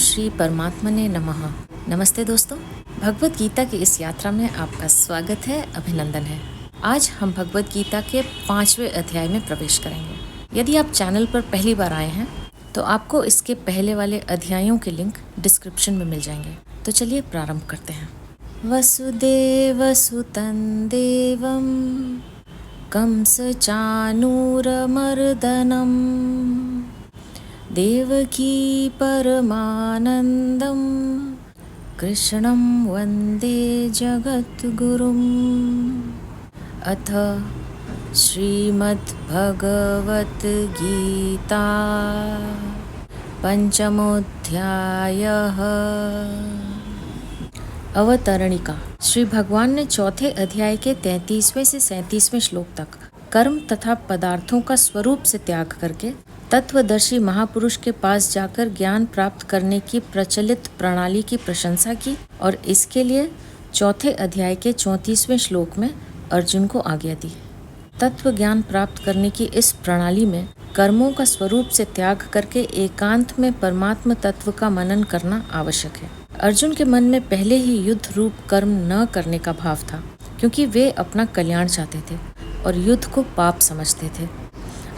श्री परमात्मने नमः। नमस्ते दोस्तों, भगवत गीता की इस यात्रा में आपका स्वागत है, अभिनंदन है। आज हम भगवत गीता के 5वें अध्याय में प्रवेश करेंगे। यदि आप चैनल पर पहली बार आए हैं तो आपको इसके पहले वाले अध्यायों के लिंक डिस्क्रिप्शन में मिल जाएंगे। तो चलिए प्रारंभ करते हैं। वसुदेवसुतं देवं कंसचाणूरमर्दनं देवकी परमानन्दं कृष्णं वन्दे जगद्गुरुम्। अथ श्रीमद्भगवद्गीता पंचमोऽध्यायः। अवतरणिका। श्री भगवान ने चौथे अध्याय के 33वें से 37वें श्लोक तक कर्म तथा पदार्थों का स्वरूप से त्याग करके तत्वदर्शी महापुरुष के पास जाकर ज्ञान प्राप्त करने की प्रचलित प्रणाली की प्रशंसा की और इसके लिए चौथे अध्याय के 34वें श्लोक में अर्जुन को आज्ञा दी। तत्व ज्ञान प्राप्त करने की इस प्रणाली में कर्मों का स्वरूप से त्याग करके एकांत में परमात्म तत्व का मनन करना आवश्यक है। अर्जुन के मन में पहले ही युद्ध रूप कर्म न करने का भाव था, क्योंकि वे अपना कल्याण चाहते थे और युद्ध को पाप समझते थे।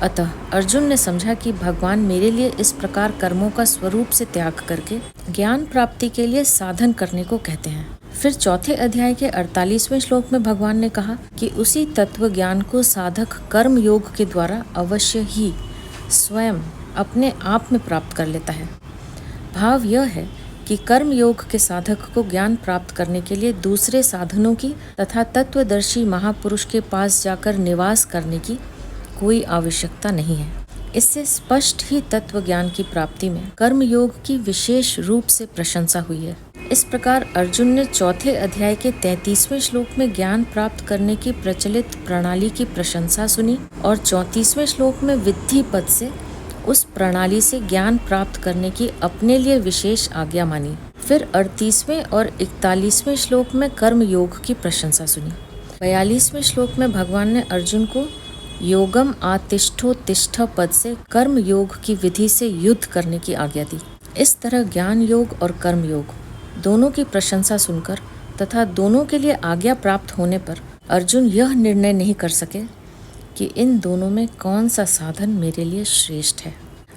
अतः अर्जुन ने समझा कि भगवान मेरे लिए इस प्रकार कर्मों का स्वरूप से त्याग करके ज्ञान प्राप्ति के लिए साधन करने को कहते हैं। फिर चौथे अध्याय के 48वें श्लोक में भगवान ने कहा कि उसी तत्व ज्ञान को साधक कर्म योग के द्वारा अवश्य ही स्वयं अपने आप में प्राप्त कर लेता है। भाव यह है कि कर्म योग के साधक को ज्ञान प्राप्त करने के लिए दूसरे साधनों की तथा तत्वदर्शी महापुरुष के पास जाकर निवास करने की कोई आवश्यकता नहीं है। इससे स्पष्ट ही तत्व ज्ञान की प्राप्ति में कर्म योग की विशेष रूप से प्रशंसा हुई है। इस प्रकार अर्जुन ने चौथे अध्याय के 33वें श्लोक में ज्ञान प्राप्त करने की प्रचलित प्रणाली की प्रशंसा सुनी और 34वें श्लोक में विद्धि पद से उस प्रणाली से ज्ञान प्राप्त करने की अपने लिए विशेष आज्ञा मानी। फिर 38वें और 41वें श्लोक में कर्म योग की प्रशंसा सुनी। 42वें श्लोक में भगवान ने अर्जुन को योगम आतिष्ठोतिष्ठ पद से कर्म योग की विधि से युद्ध करने की आज्ञा दी। इस तरह ज्ञान योग और कर्म योग दोनों की प्रशंसा सुनकर तथा दोनों के लिए आज्ञा प्राप्त होने पर अर्जुन यह निर्णय नहीं कर सके कि इन दोनों में कौन सा साधन मेरे लिए श्रेष्ठ है।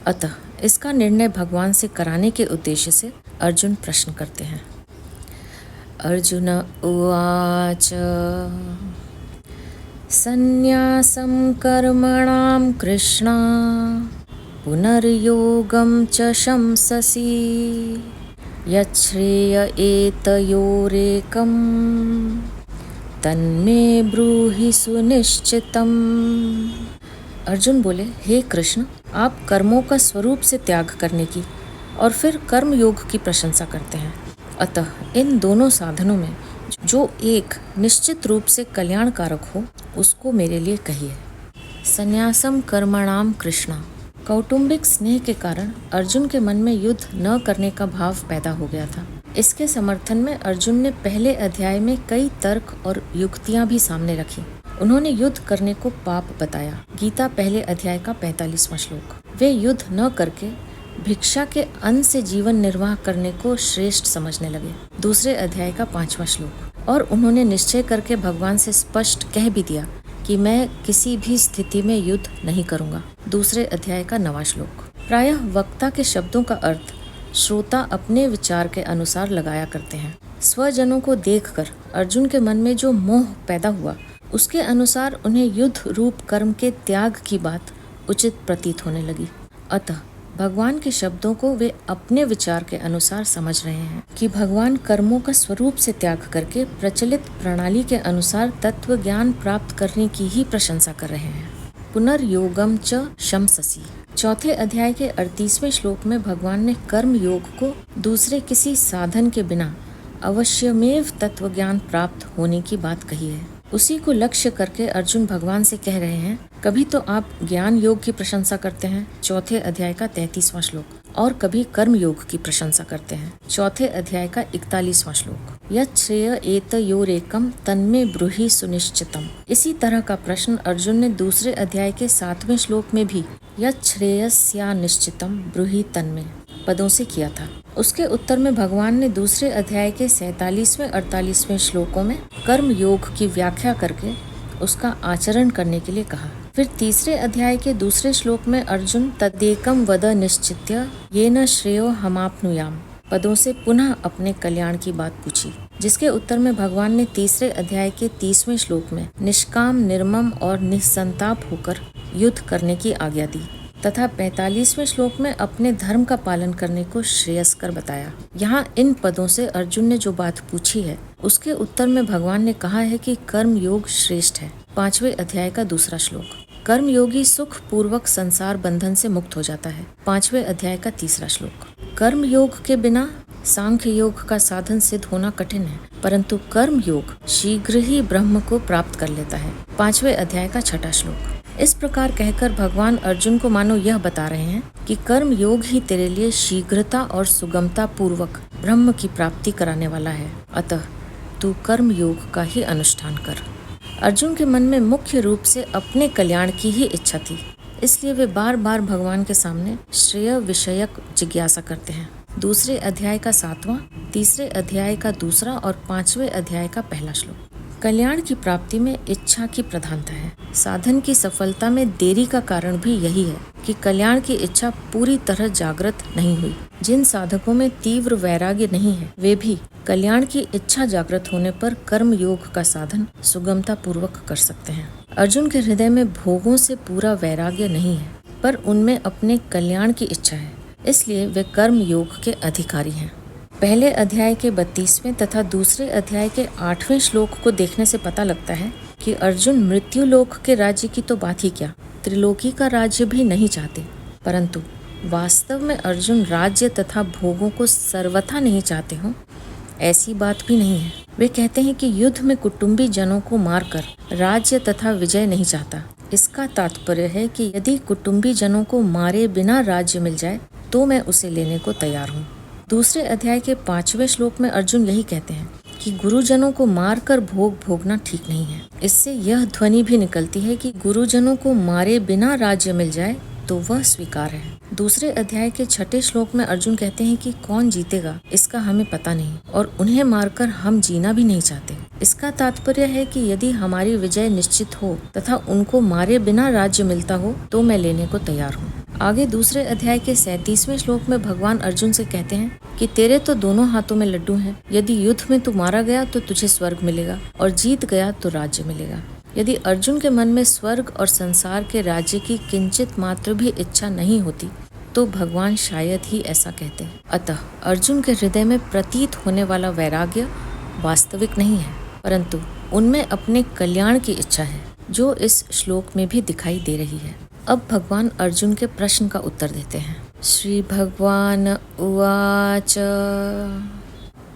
अतः इसका निर्णय भगवान से कराने के उद्देश्य से अर्जुन प्रश्न करते हैं। अर्जुन उवाच संन्यासं कर्मणां कृष्ण पुनर्योगं च शंससि यच्छ्रेय एतयोरेकं तन्मे ब्रूहि सुनिश्चितम्। अर्जुन बोले, हे कृष्ण, आप कर्मों का स्वरूप से त्याग करने की और फिर कर्म योग की प्रशंसा करते हैं। अतः इन दोनों साधनों में जो एक निश्चित रूप से कल्याणकारक हो उसको मेरे लिए कहिए। संन्यासम कर्मणाम कृष्णा। कौटुंबिक स्नेह के कारण अर्जुन के मन में युद्ध न करने का भाव पैदा हो गया था। इसके समर्थन में अर्जुन ने पहले अध्याय में कई तर्क और युक्तियां भी सामने रखी। उन्होंने युद्ध करने को पाप बताया। गीता पहले अध्याय का 45वां श्लोक। वे युद्ध न करके भिक्षा के अन्न से जीवन निर्वाह करने को श्रेष्ठ समझने लगे। दूसरे अध्याय का 5वां श्लोक। और उन्होंने निश्चय करके भगवान से स्पष्ट कह भी दिया कि मैं किसी भी स्थिति में युद्ध नहीं करूंगा। दूसरे अध्याय का 9वां श्लोक। प्रायः वक्ता के शब्दों का अर्थ श्रोता अपने विचार के अनुसार लगाया करते हैं। स्वजनों को देखकर अर्जुन के मन में जो मोह पैदा हुआ उसके अनुसार उन्हें युद्ध रूप कर्म के त्याग की बात उचित प्रतीत होने लगी। अतः भगवान के शब्दों को वे अपने विचार के अनुसार समझ रहे हैं कि भगवान कर्मों का स्वरूप से त्याग करके प्रचलित प्रणाली के अनुसार तत्व ज्ञान प्राप्त करने की ही प्रशंसा कर रहे हैं। पुनर्योगम च शंससि। चौथे अध्याय के 38वें श्लोक में भगवान ने कर्म योग को दूसरे किसी साधन के बिना अवश्यमेव तत्व ज्ञान प्राप्त होने की बात कही है। उसी को लक्ष्य करके अर्जुन भगवान से कह रहे हैं, कभी तो आप ज्ञान योग की प्रशंसा करते हैं, चौथे अध्याय का 33वां श्लोक, और कभी कर्म योग की प्रशंसा करते हैं, चौथे अध्याय का 41वां श्लोक। यच्छ्रेय एतयोरेकं तन्मे ब्रूहि सुनिश्चितम्। इसी तरह का प्रश्न अर्जुन ने दूसरे अध्याय के 7वें श्लोक में भी यच्छ्रेयस्या निश्चितम् ब्रूहि तन्मे पदों से किया था। उसके उत्तर में भगवान ने दूसरे अध्याय के 47वें 48वें श्लोकों में कर्म योग की व्याख्या करके उसका आचरण करने के लिए कहा। फिर तीसरे अध्याय के दूसरे श्लोक में अर्जुन तदेकम वद निश्चित्य येन श्रेयो हमाप्नुयाम पदों से पुनः अपने कल्याण की बात पूछी, जिसके उत्तर में भगवान ने तीसरे अध्याय के 30वें श्लोक में निष्काम, निर्मम और निस्संताप होकर युद्ध करने की आज्ञा दी तथा 45वें श्लोक में अपने धर्म का पालन करने को श्रेयस्कर बताया। यहाँ इन पदों से अर्जुन ने जो बात पूछी है उसके उत्तर में भगवान ने कहा है कि कर्म योग श्रेष्ठ है। 5वें अध्याय का दूसरा श्लोक, कर्म योगी सुख पूर्वक संसार बंधन से मुक्त हो जाता है। 5वें अध्याय का तीसरा श्लोक, कर्म योग के बिना सांख्य योग का साधन सिद्ध होना कठिन है, परंतु कर्म योग शीघ्र ही ब्रह्म को प्राप्त कर लेता है। 5वें अध्याय का छठा श्लोक। इस प्रकार कहकर भगवान अर्जुन को मानो यह बता रहे हैं कि कर्म योग ही तेरे लिए शीघ्रता और सुगमता पूर्वक ब्रह्म की प्राप्ति कराने वाला है, अतः तू कर्म योग का ही अनुष्ठान कर। अर्जुन के मन में मुख्य रूप से अपने कल्याण की ही इच्छा थी, इसलिए वे बार बार भगवान के सामने श्रेय विषयक जिज्ञासा करते हैं। दूसरे अध्याय का 7वां, तीसरे अध्याय का दूसरा और 5वें अध्याय का पहला श्लोक। कल्याण की प्राप्ति में इच्छा की प्रधानता है। साधन की सफलता में देरी का कारण भी यही है कि कल्याण की इच्छा पूरी तरह जागृत नहीं हुई। जिन साधकों में तीव्र वैराग्य नहीं है वे भी कल्याण की इच्छा जागृत होने पर कर्म योग का साधन सुगमता पूर्वक कर सकते हैं। अर्जुन के हृदय में भोगों से पूरा वैराग्य नहीं है, पर उनमें अपने कल्याण की इच्छा है, इसलिए वे कर्म योग के अधिकारी हैं। पहले अध्याय के 32वें तथा दूसरे अध्याय के 8वें श्लोक को देखने से पता लगता है कि अर्जुन मृत्यु लोक के राज्य की तो बात ही क्या, त्रिलोकी का राज्य भी नहीं चाहते, परंतु वास्तव में अर्जुन राज्य तथा भोगों को सर्वथा नहीं चाहते हों, ऐसी बात भी नहीं है। वे कहते हैं कि युद्ध में कुटुंबी जनों को मारकर राज्य तथा विजय नहीं चाहता। इसका तात्पर्य है कि यदि कुटुंबी जनों को मारे बिना राज्य मिल जाए तो मैं उसे लेने को तैयार हूँ। दूसरे अध्याय के 5वें श्लोक में अर्जुन यही कहते हैं कि गुरुजनों को मारकर भोग भोगना ठीक नहीं है। इससे यह ध्वनि भी निकलती है कि गुरुजनों को मारे बिना राज्य मिल जाए तो वह स्वीकार है। दूसरे अध्याय के 6ठे श्लोक में अर्जुन कहते हैं कि कौन जीतेगा इसका हमें पता नहीं और उन्हें मारकर हम जीना भी नहीं चाहते। इसका तात्पर्य है कि यदि हमारी विजय निश्चित हो तथा उनको मारे बिना राज्य मिलता हो तो मैं लेने को तैयार हूँ। आगे दूसरे अध्याय के 37वें श्लोक में भगवान अर्जुन से कहते हैं कि तेरे तो दोनों हाथों में लड्डू हैं। यदि युद्ध में तू मारा गया तो तुझे स्वर्ग मिलेगा और जीत गया तो राज्य मिलेगा। यदि अर्जुन के मन में स्वर्ग और संसार के राज्य की किंचित मात्र भी इच्छा नहीं होती तो भगवान शायद ही ऐसा कहते। अतः अर्जुन के हृदय में प्रतीत होने वाला वैराग्य वास्तविक नहीं है, परंतु उनमें अपने कल्याण की इच्छा है, जो इस श्लोक में भी दिखाई दे रही है। अब भगवान अर्जुन के प्रश्न का उत्तर देते हैं। श्री भगवान उवाच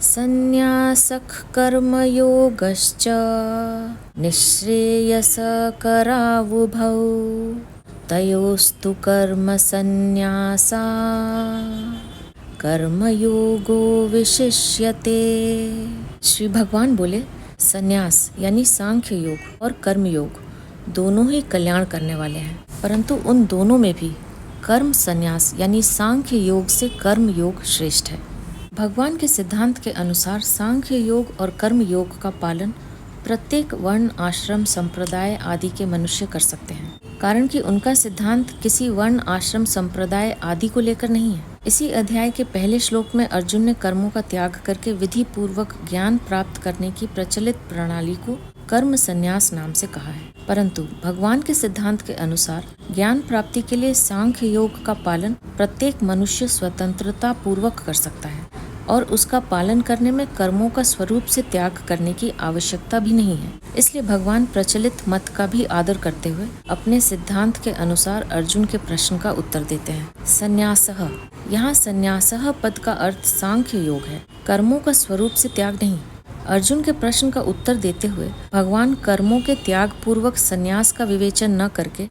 संन्यासः कर्मयोगश्च निःश्रेयसकरावुभौ तयोस्तु कर्मसन्न्यासा कर्मयोगो विशिष्यते। श्री भगवान बोले, संन्यास यानी सांख्य योग और कर्म योग दोनों ही कल्याण करने वाले हैं, परंतु उन दोनों में भी कर्म संन्यास यानी सांख्य योग से कर्म योग श्रेष्ठ है। भगवान के सिद्धांत के अनुसार सांख्य योग और कर्म योग का पालन प्रत्येक वर्ण, आश्रम, संप्रदाय आदि के मनुष्य कर सकते हैं, कारण कि उनका सिद्धांत किसी वर्ण, आश्रम, संप्रदाय आदि को लेकर नहीं है। इसी अध्याय के पहले श्लोक में अर्जुन ने कर्मों का त्याग करके विधि पूर्वक ज्ञान प्राप्त करने की प्रचलित प्रणाली को कर्म संन्यास नाम से कहा है, परंतु भगवान के सिद्धांत के अनुसार ज्ञान प्राप्ति के लिए सांख्य योग का पालन प्रत्येक मनुष्य स्वतंत्रता पूर्वक कर सकता है और उसका पालन करने में कर्मों का स्वरूप से त्याग करने की आवश्यकता भी नहीं है। इसलिए भगवान प्रचलित मत का भी आदर करते हुए अपने सिद्धांत के अनुसार अर्जुन के प्रश्न का उत्तर देते हैं। संन्यासः, यहाँ संन्यासः पद का अर्थ सांख्य योग है, कर्मों का स्वरूप से त्याग नहीं। अर्जुन के प्रश्न का उत्तर देते हुए भगवान कर्मों के त्याग पूर्वक संन्यास का विवेचन न करके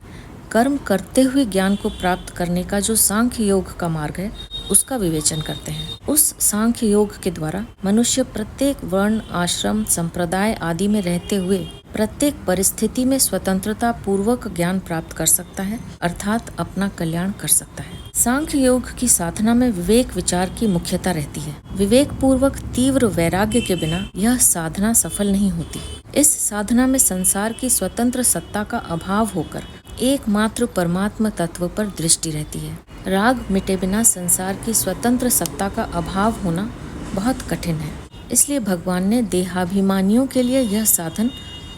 कर्म करते हुए ज्ञान को प्राप्त करने का जो सांख्य योग का मार्ग है उसका विवेचन करते हैं। उस सांख्य योग के द्वारा मनुष्य प्रत्येक वर्ण, आश्रम, संप्रदाय आदि में रहते हुए प्रत्येक परिस्थिति में स्वतंत्रता पूर्वक ज्ञान प्राप्त कर सकता है, अर्थात अपना कल्याण कर सकता है। सांख्य योग की साधना में विवेक विचार की मुख्यता रहती है। विवेक पूर्वक तीव्र वैराग्य के बिना यह साधना सफल नहीं होती। इस साधना में संसार की स्वतंत्र सत्ता का अभाव होकर एकमात्र परमात्मा तत्व पर दृष्टि रहती है। राग मिटे बिना संसार की स्वतंत्र सत्ता का अभाव होना बहुत कठिन है। इसलिए भगवान ने देहाभिमानियों के लिए यह साधन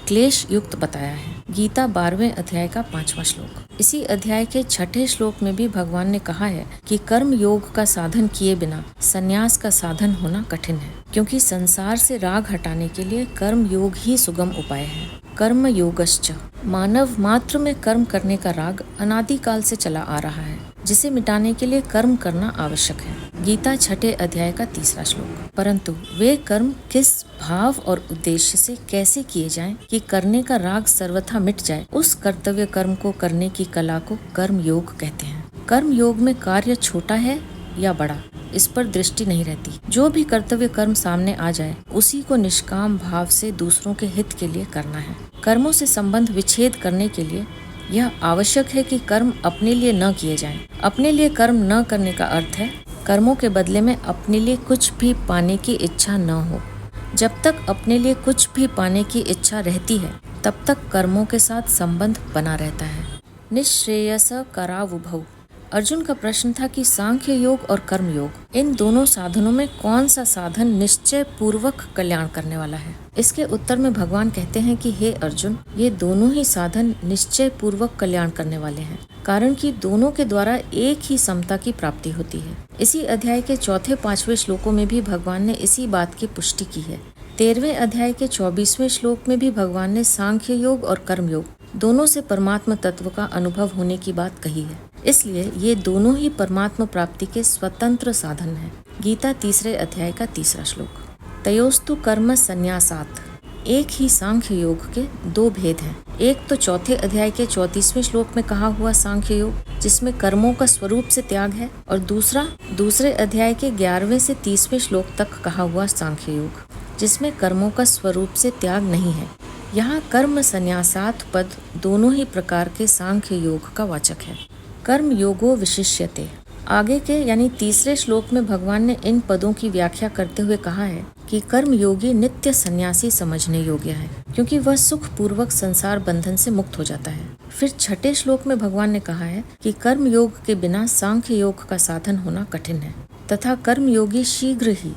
क्लेश युक्त बताया है। गीता 12वें अध्याय का 5वां श्लोक। इसी अध्याय के 6ठे श्लोक में भी भगवान ने कहा है कि कर्म योग का साधन किए बिना संन्यास का साधन होना कठिन है, क्योंकि संसार से राग हटाने के लिए कर्म योग ही सुगम उपाय है। कर्म योगश्च। मानव मात्र में कर्म करने का राग अनादिकाल से चला आ रहा है, जिसे मिटाने के लिए कर्म करना आवश्यक है। गीता 6ठे अध्याय का 3रा श्लोक। परंतु वे कर्म किस भाव और उद्देश्य से कैसे किए जाएं कि करने का राग सर्वथा मिट जाए, उस कर्तव्य कर्म को करने की कला को कर्म योग कहते हैं। कर्म योग में कार्य छोटा है या बड़ा, इस पर दृष्टि नहीं रहती। जो भी कर्तव्य कर्म सामने आ जाए, उसी को निष्काम भाव से दूसरों के हित के लिए करना है। कर्मों से संबंध विच्छेद करने के लिए यह आवश्यक है कि कर्म अपने लिए न किए जाएं। अपने लिए कर्म न करने का अर्थ है कर्मों के बदले में अपने लिए कुछ भी पाने की इच्छा न हो। जब तक अपने लिए कुछ भी पाने की इच्छा रहती है, तब तक कर्मों के साथ संबंध बना रहता है। निःश्रेयस करावुभौ। अर्जुन का प्रश्न था कि सांख्य योग और कर्म योग, इन दोनों साधनों में कौन सा साधन निश्चय पूर्वक कल्याण करने वाला है। इसके उत्तर में भगवान कहते हैं कि हे अर्जुन, ये दोनों ही साधन निश्चय पूर्वक कल्याण करने वाले हैं, कारण कि दोनों के द्वारा एक ही समता की प्राप्ति होती है। इसी अध्याय के 4, 5वें श्लोकों में भी भगवान ने इसी बात की पुष्टि की है। 13वें अध्याय के 24वें श्लोक में भी भगवान ने सांख्य योग और कर्म योग दोनों से परमात्मा तत्व का अनुभव होने की बात कही है। इसलिए ये दोनों ही परमात्मा प्राप्ति के स्वतंत्र साधन हैं। गीता 3रे अध्याय का 3रा श्लोक। तयोस्तु कर्म संन्यासात्। एक ही सांख्य योग के दो भेद हैं। एक तो 4थे अध्याय के 34वें श्लोक में कहा हुआ सांख्य योग, जिसमें कर्मों का स्वरूप से त्याग है, और दूसरा 2 अध्याय के 11वें से 30वें श्लोक तक कहा हुआ सांख्य योग, जिसमें कर्मों का स्वरूप से त्याग नहीं है। यहाँ कर्म संन्यासात् पद दोनों ही प्रकार के सांख्य योग का वाचक है। कर्म योगो विशिष्यते। आगे के यानी 3रे श्लोक में भगवान ने इन पदों की व्याख्या करते हुए कहा है कि कर्म योगी नित्य सन्यासी समझने योग्य है, क्योंकि वह सुख पूर्वक संसार बंधन से मुक्त हो जाता है। फिर 6ठे श्लोक में भगवान ने कहा है कि कर्म योग के बिना सांख्य योग का साधन होना कठिन है, तथा कर्म योगी शीघ्र ही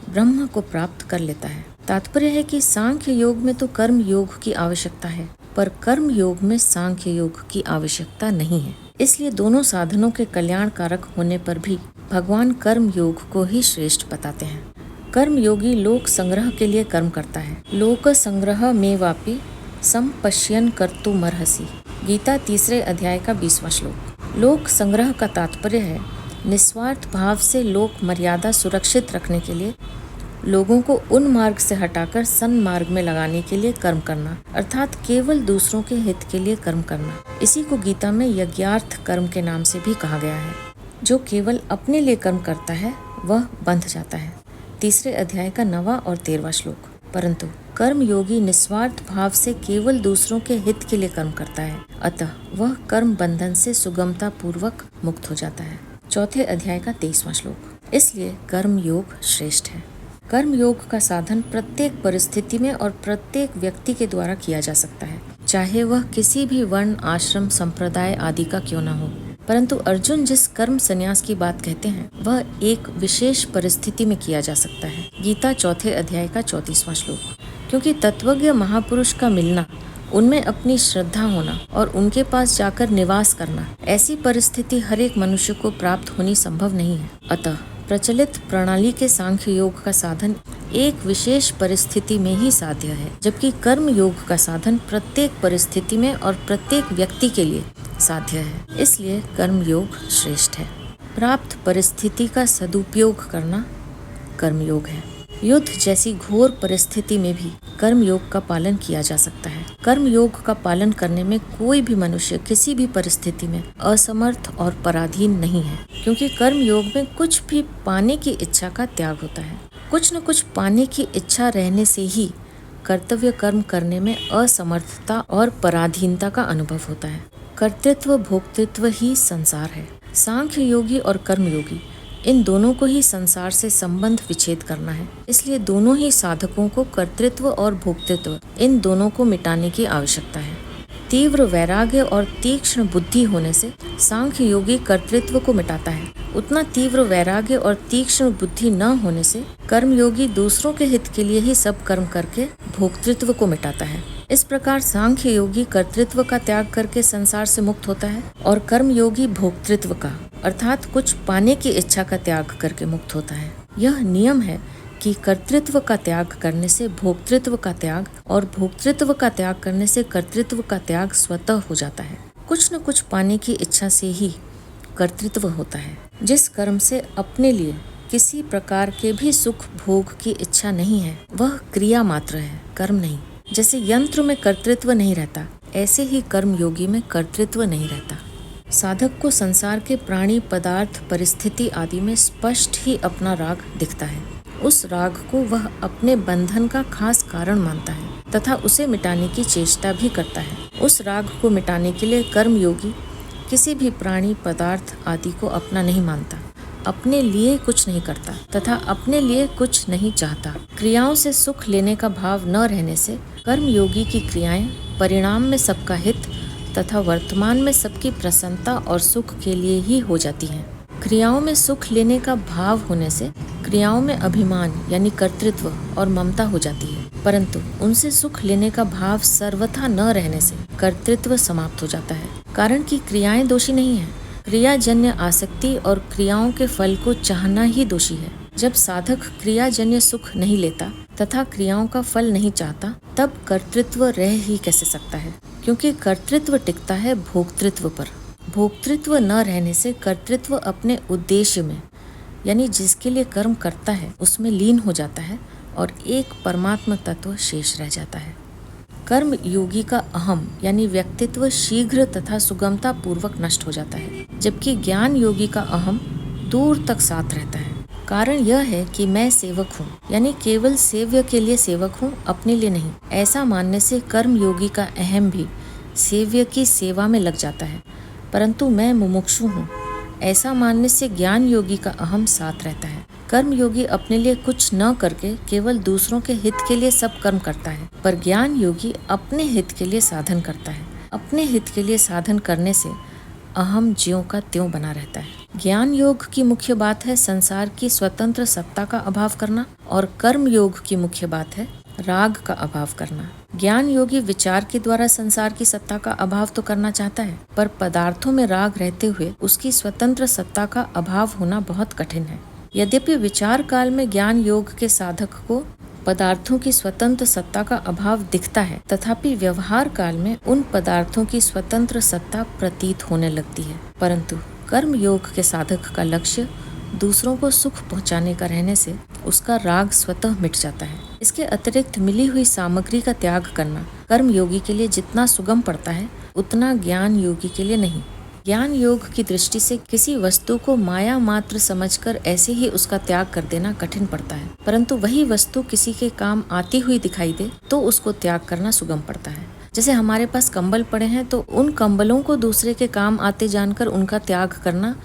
ब्रह्म को प्राप्त कर लेता है। तात्पर्य है कि सांख्य योग में तो कर्म योग की आवश्यकता है, पर कर्म योग में सांख्य योग की आवश्यकता नहीं है। इसलिए दोनों साधनों के कल्याण कारक होने पर भी भगवान कर्म योग को ही श्रेष्ठ बताते हैं। कर्म योगी लोक संग्रह के लिए कर्म करता है। लोक संग्रह में वापि संपश्यन कर्तुमर्हसि। गीता 3रे अध्याय का 20वां श्लोक। लोक संग्रह का तात्पर्य है निस्वार्थ भाव से लोक मर्यादा सुरक्षित रखने के लिए लोगों को उन मार्ग से हटाकर सन्मार्ग में लगाने के लिए कर्म करना, अर्थात केवल दूसरों के हित के लिए कर्म करना। इसी को गीता में यज्ञार्थ कर्म के नाम से भी कहा गया है। जो केवल अपने लिए कर्म करता है वह बंध जाता है। 3रे अध्याय का 9वां और 13वां श्लोक। परंतु कर्म योगी निस्वार्थ भाव से केवल दूसरों के हित के लिए कर्म करता है, अतः वह कर्म बंधन से सुगमता पूर्वक मुक्त हो जाता है। 4थे अध्याय का 23वां श्लोक। इसलिए कर्म योग श्रेष्ठ है। कर्म योग का साधन प्रत्येक परिस्थिति में और प्रत्येक व्यक्ति के द्वारा किया जा सकता है, चाहे वह किसी भी वर्ण, आश्रम, संप्रदाय आदि का क्यों न हो। परंतु अर्जुन जिस कर्म संन्यास की बात कहते हैं वह एक विशेष परिस्थिति में किया जा सकता है। गीता 4थे अध्याय का 34वां श्लोक। क्योंकि तत्वज्ञ महापुरुष का मिलना, उनमें अपनी श्रद्धा होना और उनके पास जाकर निवास करना, ऐसी परिस्थिति हर एक मनुष्य को प्राप्त होनी संभव नहीं है। अतः प्रचलित प्रणाली के सांख्य योग का साधन एक विशेष परिस्थिति में ही साध्य है, जबकि कर्म योग का साधन प्रत्येक परिस्थिति में और प्रत्येक व्यक्ति के लिए साध्य है। इसलिए कर्म योग श्रेष्ठ है। प्राप्त परिस्थिति का सदुपयोग करना कर्म योग है। युद्ध जैसी घोर परिस्थिति में भी कर्म योग का पालन किया जा सकता है। कर्म योग का पालन करने में कोई भी मनुष्य किसी भी परिस्थिति में असमर्थ और पराधीन नहीं है, क्योंकि कर्म योग में कुछ भी पाने की इच्छा का त्याग होता है। कुछ न कुछ पाने की इच्छा रहने से ही कर्तव्य कर्म करने में असमर्थता और पराधीनता का अनुभव होता है। कर्तृत्व भोक्तृत्व ही संसार है। सांख्य योगी और कर्म योगी इन दोनों को ही संसार से संबंध विच्छेद करना है। इसलिए दोनों ही साधकों को कर्तृत्व और भोक्तृत्व इन दोनों को मिटाने की आवश्यकता है। तीव्र वैराग्य और तीक्ष्ण बुद्धि होने से सांख्य योगी कर्तृत्व को मिटाता है, उतना तीव्र वैराग्य और तीक्ष्ण बुद्धि न होने से कर्म योगी दूसरों के हित के लिए ही सब कर्म करके भोक्तृत्व को मिटाता है। इस प्रकार सांख्य योगी कर्तृत्व का त्याग करके संसार से मुक्त होता है और कर्म योगी भोक्तृत्व का अर्थात कुछ पाने की इच्छा का त्याग करके मुक्त होता है। यह नियम है कि कर्तृत्व का त्याग करने से भोक्तृत्व का त्याग और भोक्तृत्व का त्याग करने से कर्तृत्व का त्याग स्वतः हो जाता है। कुछ न कुछ पाने की इच्छा से ही कर्तृत्व होता है। जिस कर्म से अपने लिए किसी प्रकार के भी सुख भोग की इच्छा नहीं है वह क्रिया मात्र है, कर्म नहीं। जैसे यंत्र में कर्तृत्व नहीं रहता, ऐसे ही कर्म योगी में कर्तृत्व नहीं रहता। साधक को संसार के प्राणी पदार्थ परिस्थिति आदि में स्पष्ट ही अपना राग दिखता है। उस राग को वह अपने बंधन का खास कारण मानता है तथा उसे मिटाने की चेष्टा भी करता है। उस राग को मिटाने के लिए कर्म योगी किसी भी प्राणी पदार्थ आदि को अपना नहीं मानता, अपने लिए कुछ नहीं करता तथा अपने लिए कुछ नहीं चाहता। क्रियाओं से सुख लेने का भाव न रहने से कर्म योगी की क्रियाएं परिणाम में सबका हित तथा वर्तमान में सबकी प्रसन्नता और सुख के लिए ही हो जाती हैं। क्रियाओं में सुख लेने का भाव होने से क्रियाओं में अभिमान यानी कर्तृत्व और ममता हो जाती है, परंतु उनसे सुख लेने का भाव सर्वथा न रहने से कर्तृत्व समाप्त हो जाता है। कारण कि क्रियाएं दोषी नहीं है, क्रियाजन्य आसक्ति और क्रियाओं के फल को चाहना ही दोषी है। जब साधक क्रियाजन्य सुख नहीं लेता तथा क्रियाओं का फल नहीं चाहता तब कर्तृत्व रह ही कैसे सकता है, क्योंकि कर्तृत्व टिकता है भोक्तृत्व पर। भोक्तृत्व न रहने से कर्तृत्व अपने उद्देश्य में यानी जिसके लिए कर्म करता है उसमें लीन हो जाता है और एक परमात्मा तत्व शेष रह जाता है। कर्म योगी का अहम यानी व्यक्तित्व शीघ्र तथा सुगमता पूर्वक नष्ट हो जाता है, जबकि ज्ञान योगी का अहम दूर तक साथ रहता है। कारण यह है कि मैं सेवक हूँ, यानी केवल सेव्य के लिए सेवक हूँ, अपने लिए नहीं। ऐसा मानने से कर्म योगी का अहम भी सेव्य की सेवा में लग जाता है, परंतु मैं मुमुक्षु हूँ, ऐसा मानने से ज्ञान योगी का अहम साथ रहता है। कर्म योगी अपने लिए कुछ न करके केवल दूसरों के हित के लिए सब कर्म करता है, पर ज्ञान योगी अपने हित के लिए साधन करता है। अपने हित के लिए साधन करने से अहम ज्यों का त्यों बना रहता है। ज्ञान योग की मुख्य बात है संसार की स्वतंत्र सत्ता का अभाव करना और कर्म योग की मुख्य बात है राग का अभाव करना। ज्ञान योगी विचार के द्वारा संसार की सत्ता का अभाव तो करना चाहता है, पर पदार्थों में राग रहते हुए उसकी स्वतंत्र सत्ता का अभाव होना बहुत कठिन है। यद्यपि विचार काल में ज्ञान योग के साधक को पदार्थों की स्वतंत्र सत्ता का अभाव दिखता है, तथापि व्यवहार काल में उन पदार्थों की स्वतंत्र सत्ता प्रतीत होने लगती है। परंतु कर्म योग के साधक का लक्ष्य दूसरों को सुख पहुंचाने का रहने से उसका राग स्वतः मिट जाता है। इसके अतिरिक्त मिली हुई सामग्री का त्याग करना कर्म योगी के लिए जितना सुगम पड़ता है उतना ज्ञान योगी के लिए नहीं। ज्ञान योग की दृष्टि से किसी वस्तु को माया मात्र समझकर ऐसे ही उसका त्याग कर देना कठिन पड़ता है, परंतु वही वस्तु किसी के काम आती हुई दिखाई दे तो उसको त्याग करना सुगम पड़ता है। जैसे हमारे पास कंबल पड़े हैं तो उन कंबलों को दूसरे के काम आते जानकर उनका त्याग करना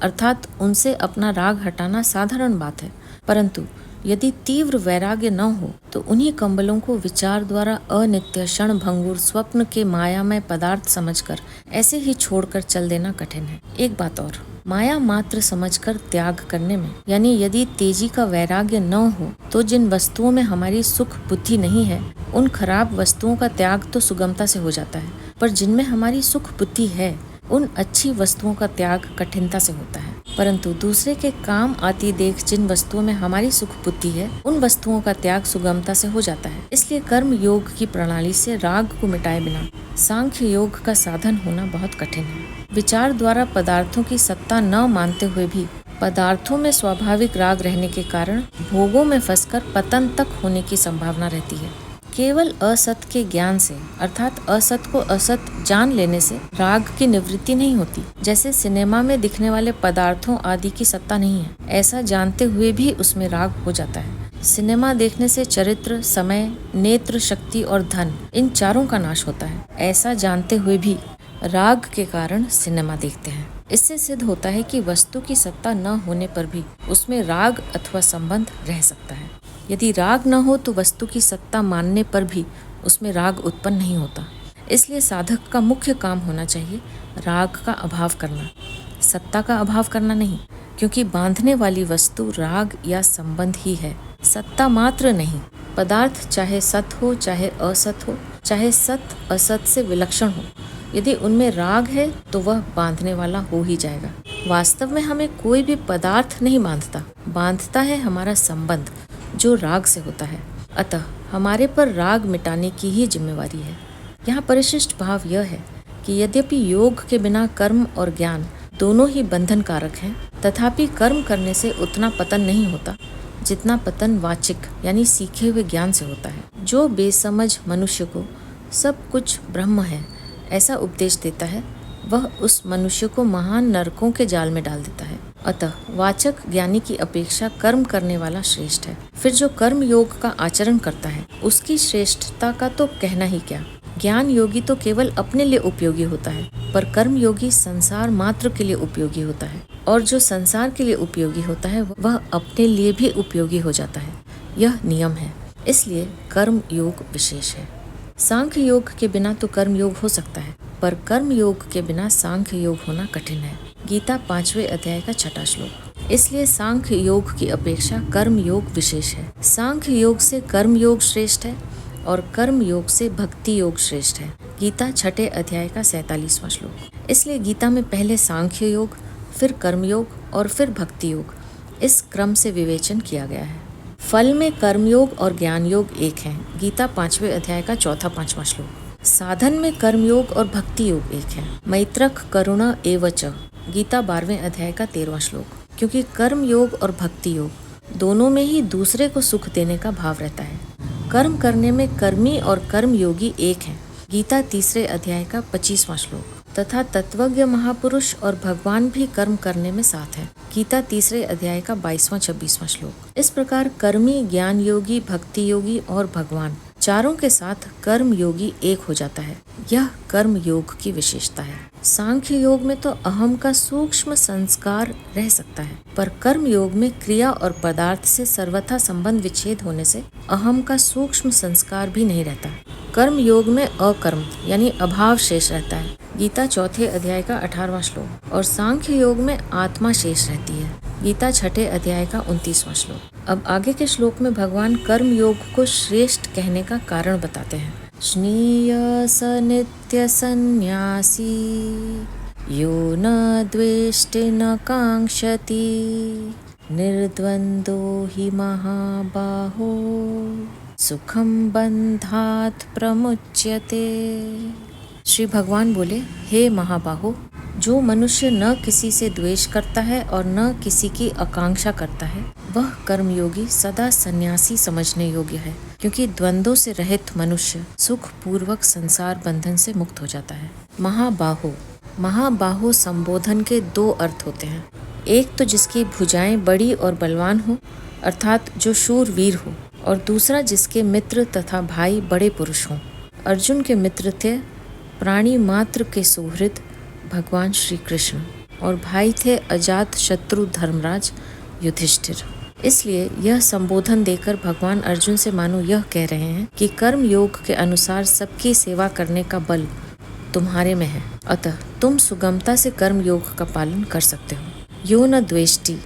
अर्थात उनसे अपना राग हटाना साधारण बात है, परंतु यदि तीव्र वैराग्य न हो तो उन्हीं कंबलों को विचार द्वारा अनित्य क्षण भंगुर स्वप्न के मायामय पदार्थ समझकर ऐसे ही छोड़कर चल देना कठिन है। एक बात और, माया मात्र समझकर त्याग करने में यानी यदि तेजी का वैराग्य न हो तो जिन वस्तुओं में हमारी सुख बुद्धि नहीं है उन खराब वस्तुओं का त्याग तो सुगमता से हो जाता है, पर जिनमें हमारी सुख बुद्धि है उन अच्छी वस्तुओं का त्याग कठिनता से होता है। परंतु दूसरे के काम आती देख जिन वस्तुओं में हमारी सुख बुद्धि है उन वस्तुओं का त्याग सुगमता से हो जाता है। इसलिए कर्म योग की प्रणाली से राग को मिटाए बिना सांख्य योग का साधन होना बहुत कठिन है। विचार द्वारा पदार्थों की सत्ता न मानते हुए भी पदार्थों में स्वाभाविक राग रहने के कारण भोगों में फंसकर पतन तक होने की संभावना रहती है। केवल असत के ज्ञान से अर्थात असत को असत जान लेने से राग की निवृत्ति नहीं होती। जैसे सिनेमा में दिखने वाले पदार्थों आदि की सत्ता नहीं है, ऐसा जानते हुए भी उसमें राग हो जाता है। सिनेमा देखने से चरित्र, समय, नेत्र शक्ति और धन, इन चारों का नाश होता है। ऐसा जानते हुए भी राग के कारण सिनेमा देखते हैं। इससे सिद्ध होता है कि वस्तु की सत्ता न होने पर भी उसमें राग अथवा संबंध रह सकता है। यदि राग न हो तो वस्तु की सत्ता मानने पर भी उसमें राग उत्पन्न नहीं होता। इसलिए साधक का मुख्य काम होना चाहिए राग का अभाव करना, सत्ता का अभाव करना नहीं, क्योंकि बांधने वाली वस्तु राग या संबंध ही है, सत्ता मात्र नहीं। पदार्थ चाहे सत हो चाहे असत हो, चाहे सत असत से विलक्षण हो, यदि उनमें राग है तो वह बांधने वाला हो ही जाएगा। वास्तव में हमें कोई भी पदार्थ नहीं बांधता, बांधता है हमारा संबंध जो राग से होता है। अतः हमारे पर राग मिटाने की ही जिम्मेवारी है। यहाँ परिशिष्ट भाव यह है कि यद्यपि योग के बिना कर्म और ज्ञान दोनों ही बंधन कारक हैं, तथापि कर्म करने से उतना पतन नहीं होता जितना पतन वाचिक यानी सीखे हुए ज्ञान से होता है। जो बेसमझ मनुष्य को सब कुछ ब्रह्म है ऐसा उपदेश देता है, वह उस मनुष्य को महान नरकों के जाल में डाल देता है। अतः वाचक ज्ञानी की अपेक्षा कर्म करने वाला श्रेष्ठ है। फिर जो कर्म योग का आचरण करता है उसकी श्रेष्ठता का तो कहना ही क्या। ज्ञान योगी तो केवल अपने लिए उपयोगी होता है, पर कर्म योगी संसार मात्र के लिए उपयोगी होता है, और जो संसार के लिए उपयोगी होता है वह अपने लिए भी उपयोगी हो जाता है। यह नियम है, इसलिए कर्म योग विशेष है। सांख्य योग के बिना तो कर्म योग हो सकता है, पर कर्म योग के बिना सांख्य योग होना कठिन है। गीता 5वें अध्याय का 6वां श्लोक। इसलिए सांख्य योग की अपेक्षा कर्म योग विशेष है। सांख्य योग से कर्म योग श्रेष्ठ है और कर्म योग से भक्ति योग श्रेष्ठ है। गीता 6 अध्याय का 47वां श्लोक। इसलिए गीता में पहले सांख्य योग, फिर कर्म योग और फिर भक्ति योग, इस क्रम से विवेचन किया गया है। फल में कर्मयोग और ज्ञान योग एक हैं। गीता 5वें अध्याय का 4-5वां श्लोक। साधन में कर्मयोग और भक्ति योग एक है। मैत्रक करुणा एवच। गीता 12वें अध्याय का 13वां श्लोक। क्योंकि कर्म योग और भक्ति योग दोनों में ही दूसरे को सुख देने का भाव रहता है। कर्म करने में कर्मी और कर्म योगी एक हैं। गीता 3 अध्याय का 25वां श्लोक। तथा तत्वज्ञ महापुरुष और भगवान भी कर्म करने में साथ है। गीता 3 अध्याय का 22वां-26वां श्लोक। इस प्रकार कर्मी, ज्ञान योगी, भक्ति योगी और भगवान चारों के साथ कर्म योगी एक हो जाता है। यह कर्म योग की विशेषता है। सांख्य योग में तो अहम का सूक्ष्म संस्कार रह सकता है, पर कर्म योग में क्रिया और पदार्थ से सर्वथा संबंध विच्छेद होने से अहम का सूक्ष्म संस्कार भी नहीं रहता। कर्म योग में अकर्म यानी अभाव शेष रहता है। गीता 4 अध्याय का 18वां श्लोक। और सांख्य योग में आत्मा शेष रहती है। गीता 6 अध्याय का 29वां श्लोक। अब आगे के श्लोक में भगवान कर्म योग को श्रेष्ठ कहने का कारण बताते हैं। स्नीयस नित्य संन्यासी यो न द्वेष्टि न कांक्षति निर्द्वंदो हि महाबाहो सुखम बंधात प्रमुच्यते। श्री भगवान बोले, हे महाबाहो, जो मनुष्य न किसी से द्वेष करता है और न किसी की आकांक्षा करता है, वह कर्मयोगी सदा सन्यासी समझने योग्य है, क्योंकि द्वंद्वों से रहित मनुष्य सुख पूर्वक संसार बंधन से मुक्त हो जाता है। महाबाहो, महाबाहो संबोधन के 2 अर्थ होते हैं। एक तो जिसकी भुजाएं बड़ी और बलवान हो, अर्थात जो शूरवीर हो, और दूसरा जिसके मित्र तथा भाई बड़े पुरुष हों। अर्जुन के मित्र थे प्राणी मात्र के सुहृद भगवान श्री कृष्ण, और भाई थे अजात शत्रु धर्मराज युधिष्ठिर। इसलिए यह संबोधन देकर भगवान अर्जुन से मानो यह कह रहे हैं कि कर्म योग के अनुसार सबकी सेवा करने का बल तुम्हारे में है, अतः तुम सुगमता से कर्म योग का पालन कर सकते हो। यो न द्वेष्टि,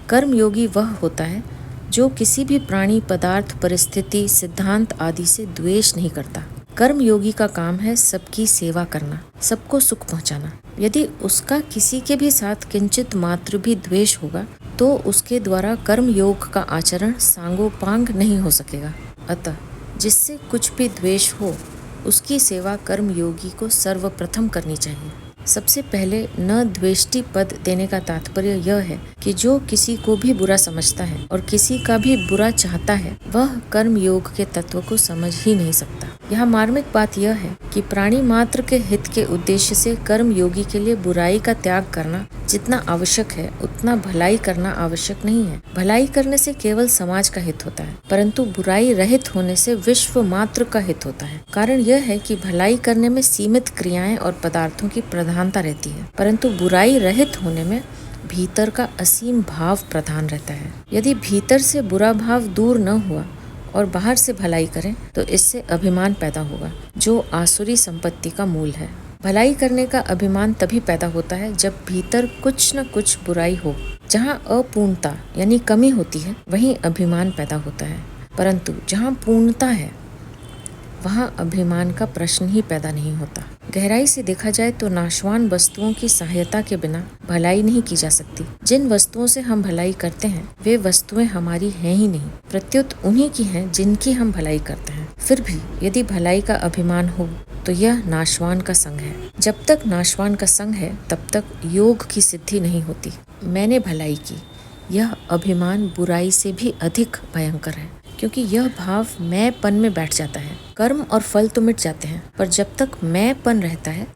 कर्म योगी वह होता है जो किसी भी प्राणी, पदार्थ, परिस्थिति, सिद्धांत आदि से द्वेष नहीं करता। कर्म योगी का काम है सबकी सेवा करना, सबको सुख पहुंचाना। यदि उसका किसी के भी साथ किंचित मात्र भी द्वेष होगा तो उसके द्वारा कर्म योग का आचरण सांगोपांग नहीं हो सकेगा। अतः जिससे कुछ भी द्वेष हो उसकी सेवा कर्म योगी को सर्वप्रथम करनी चाहिए। सबसे पहले न द्वेष्टि पद देने का तात्पर्य यह है कि जो किसी को भी बुरा समझता है और किसी का भी बुरा चाहता है, वह कर्म योग के तत्व को समझ ही नहीं सकता। यह मार्मिक बात यह है कि प्राणी मात्र के हित के उद्देश्य से कर्म योगी के लिए बुराई का त्याग करना जितना आवश्यक है उतना भलाई करना आवश्यक नहीं है। भलाई करने से केवल समाज का हित होता है, परंतु बुराई रहित होने से विश्व मात्र का हित होता है। कारण यह है कि भलाई करने में सीमित क्रियाएं और पदार्थों की प्रधानता रहती है, परंतु बुराई रहित होने में भीतर का असीम भाव प्रधान रहता है। यदि भीतर से बुरा भाव दूर न हुआ और बाहर से भलाई करें तो इससे अभिमान पैदा होगा, जो आसुरी संपत्ति का मूल है। भलाई करने का अभिमान तभी पैदा होता है जब भीतर कुछ न कुछ बुराई हो। जहाँ अपूर्णता यानी कमी होती है वहीं अभिमान पैदा होता है, परंतु जहाँ पूर्णता है वहाँ अभिमान का प्रश्न ही पैदा नहीं होता। गहराई से देखा जाए तो नाशवान वस्तुओं की सहायता के बिना भलाई नहीं की जा सकती। जिन वस्तुओं से हम भलाई करते हैं वे वस्तुएं हमारी हैं ही नहीं, प्रत्युत उन्हीं की हैं जिनकी हम भलाई करते हैं। फिर भी यदि भलाई का अभिमान हो तो यह नाशवान का संग है। जब तक नाशवान का संग है तब तक योग की सिद्धि नहीं होती। मैंने भलाई की, यह अभिमान बुराई से भी अधिक भयंकर है, क्योंकि यह भाव मैंपन में बैठ जाता है। कर्म और फल तो मिट जाते हैं, पर जब तक मैंपन रहता है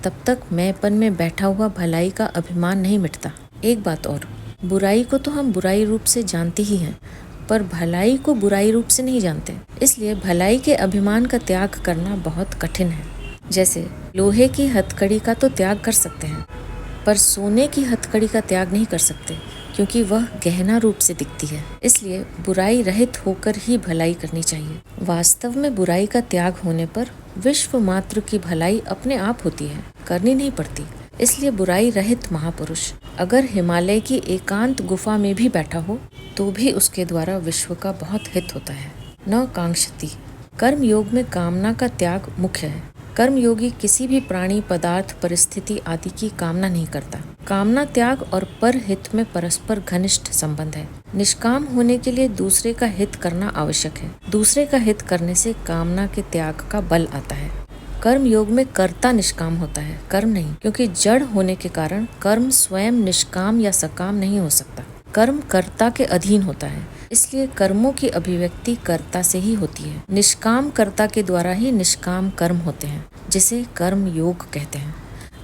तब तक मैंपन में बैठा हुआ भलाई का अभिमान नहीं मिटता। एक बात और, बुराई को तो हम बुराई रूप से जानते ही हैं, पर भलाई को बुराई रूप से नहीं जानते। इसलिए भलाई के अभिमान का त्याग करना बहुत कठिन है। जैसे लोहे की हथकड़ी का तो त्याग कर सकते हैं, पर सोने की हथकड़ी का त्याग नहीं कर सकते, क्योंकि वह गहना रूप से दिखती है। इसलिए बुराई रहित होकर ही भलाई करनी चाहिए। वास्तव में बुराई का त्याग होने पर विश्व मात्र की भलाई अपने आप होती है, करनी नहीं पड़ती। इसलिए बुराई रहित महापुरुष अगर हिमालय की एकांत गुफा में भी बैठा हो तो भी उसके द्वारा विश्व का बहुत हित होता है। न कांक्षति। कर्म योग में कामना का त्याग मुख्य है। कर्मयोगी किसी भी प्राणी, पदार्थ, परिस्थिति आदि की कामना नहीं करता। कामना त्याग और पर हित में परस्पर घनिष्ठ संबंध है। निष्काम होने के लिए दूसरे का हित करना आवश्यक है। दूसरे का हित करने से कामना के त्याग का बल आता है। कर्म योग में कर्ता निष्काम होता है, कर्म नहीं, क्योंकि जड़ होने के कारण कर्म स्वयं निष्काम या सकाम नहीं हो सकता। कर्म कर्ता के अधीन होता है, इसलिए कर्मों की अभिव्यक्ति कर्ता से ही होती है। निष्काम कर्ता के द्वारा ही निष्काम कर्म होते हैं, जिसे कर्म योग कहते हैं।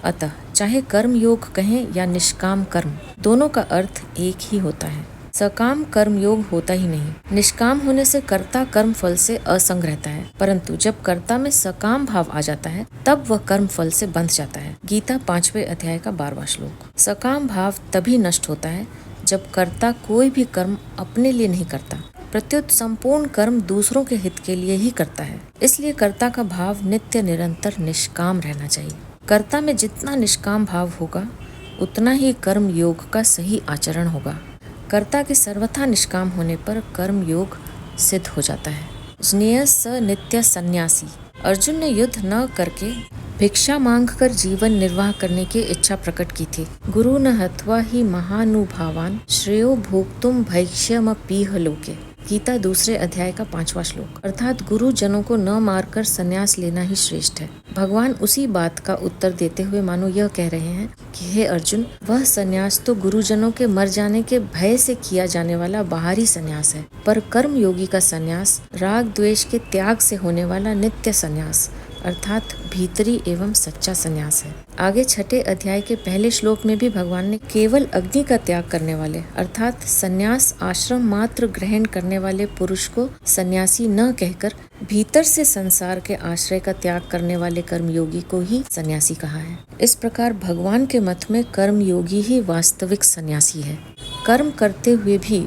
अतः चाहे कर्म योग कहें या निष्काम कर्म, दोनों का अर्थ एक ही होता है। सकाम कर्म योग होता ही नहीं। निष्काम होने से कर्ता कर्म फल से असंग रहता है, परंतु जब कर्ता में सकाम भाव आ जाता है तब वह कर्म फल से बंध जाता है। गीता 5वें अध्याय का 12वां श्लोक। सकाम भाव तभी नष्ट होता है जब कर्ता कोई भी कर्म अपने लिए नहीं करता, प्रत्युत संपूर्ण कर्म दूसरों के हित के लिए ही करता है। इसलिए कर्ता का भाव नित्य निरंतर निष्काम रहना चाहिए। कर्ता में जितना निष्काम भाव होगा उतना ही कर्म योग का सही आचरण होगा। कर्ता के सर्वथा निष्काम होने पर कर्म योग सिद्ध हो जाता है। ज्ञेय स नित्य सन्यासी। अर्जुन ने युद्ध न करके भिक्षा मांगकर जीवन निर्वाह करने की इच्छा प्रकट की थी। गुरु न हत्वा ही महानुभावान श्रेयो भोक्तुम भैक्ष्यमपीह लोके। गीता 2 अध्याय का 5वां श्लोक। अर्थात गुरुजनों को न मारकर संन्यास लेना ही श्रेष्ठ है। भगवान उसी बात का उत्तर देते हुए मानो यह कह रहे हैं कि हे अर्जुन, वह संन्यास तो गुरुजनों के मर जाने के भय से किया जाने वाला बाहरी संन्यास है, पर कर्म योगी का संन्यास राग द्वेष के त्याग से होने वाला नित्य संन्यास अर्थात भीतरी एवं सच्चा संन्यास है। आगे 6 अध्याय के पहले श्लोक में भी भगवान ने केवल अग्नि का त्याग करने वाले अर्थात संन्यास आश्रम मात्र ग्रहण करने वाले पुरुष को सन्यासी न कहकर भीतर से संसार के आश्रय का त्याग करने वाले कर्मयोगी को ही सन्यासी कहा है। इस प्रकार भगवान के मत में कर्मयोगी ही वास्तविक सन्यासी है। कर्म करते हुए भी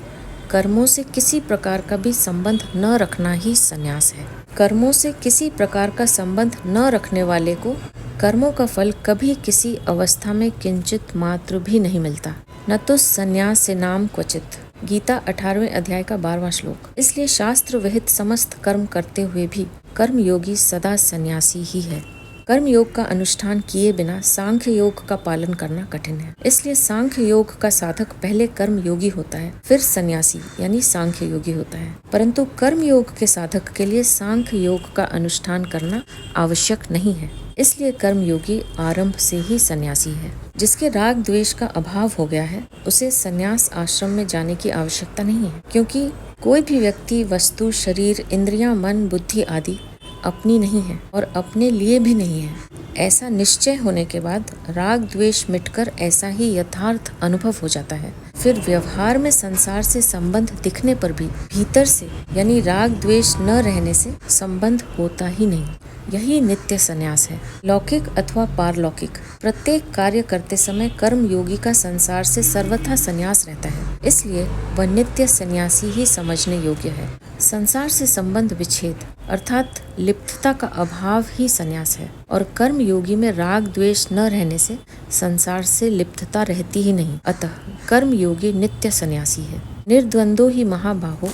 कर्मों से किसी प्रकार का भी संबंध न रखना ही संन्यास है। कर्मों से किसी प्रकार का संबंध न रखने वाले को कर्मों का फल कभी किसी अवस्था में किंचित मात्र भी नहीं मिलता, न तो संन्यास से नाम क्वचित। गीता 18वें अध्याय का 12वां श्लोक। इसलिए शास्त्र विहित समस्त कर्म करते हुए भी कर्मयोगी सदा सन्यासी ही है। कर्म योग का अनुष्ठान किए बिना सांख्य योग का पालन करना कठिन है। इसलिए सांख्य योग का साधक पहले कर्म योगी होता है, फिर सन्यासी यानी सांख्य योगी होता है। परंतु कर्म योग के साधक के लिए सांख्य योग का अनुष्ठान करना आवश्यक नहीं है। इसलिए कर्म योगी आरंभ से ही सन्यासी है। जिसके राग द्वेष का अभाव हो गया है उसे सन्यास आश्रम में जाने की आवश्यकता नहीं है, क्योंकि कोई भी व्यक्ति, वस्तु, शरीर, इंद्रियां, मन, बुद्धि आदि अपनी नहीं है और अपने लिए भी नहीं है। ऐसा निश्चय होने के बाद राग द्वेष मिटकर ऐसा ही यथार्थ अनुभव हो जाता है। फिर व्यवहार में संसार से संबंध दिखने पर भी भीतर से यानी राग द्वेष न रहने से संबंध होता ही नहीं। यही नित्य संन्यास है। लौकिक अथवा पारलौकिक प्रत्येक कार्य करते समय कर्म योगी का संसार से सर्वथा संन्यास रहता है, इसलिए वह नित्य सन्यासी ही समझने योग्य है। संसार से संबंध विच्छेद अर्थात लिप्तता का अभाव ही संन्यास है, और कर्म योगी में राग द्वेष न रहने से संसार से लिप्तता रहती ही नहीं। अतः कर्म योगी नित्य सन्यासी है। निर्द्वंदो ही महाबाहो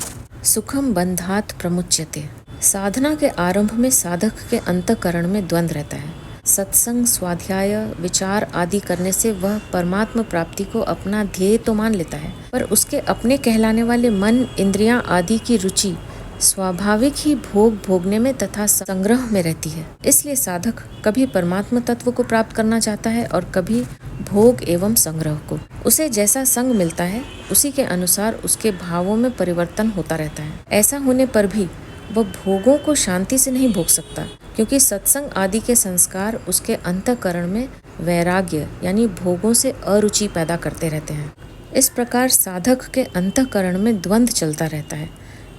सुखम बंधात प्रमुच्यते। साधना के आरंभ में साधक के अंतःकरण में द्वंद रहता है। सत्संग, स्वाध्याय, विचार आदि करने से वह परमात्म प्राप्ति को अपना ध्येय तो मान लेता है, पर उसके अपने कहलाने वाले मन, इंद्रियां आदि की रुचि स्वाभाविक ही भोग भोगने में तथा संग्रह में रहती है। इसलिए साधक कभी परमात्म तत्व को प्राप्त करना चाहता है और कभी भोग एवं संग्रह को। उसे जैसा संग मिलता है उसी के अनुसार उसके भावों में परिवर्तन होता रहता है। ऐसा होने पर भी वह भोगों को शांति से नहीं भोग सकता, क्योंकि सत्संग आदि के संस्कार उसके अंतःकरण में वैराग्य यानी भोगों से अरुचि पैदा करते रहते हैं। इस प्रकार साधक के अंतःकरण में द्वंद चलता रहता है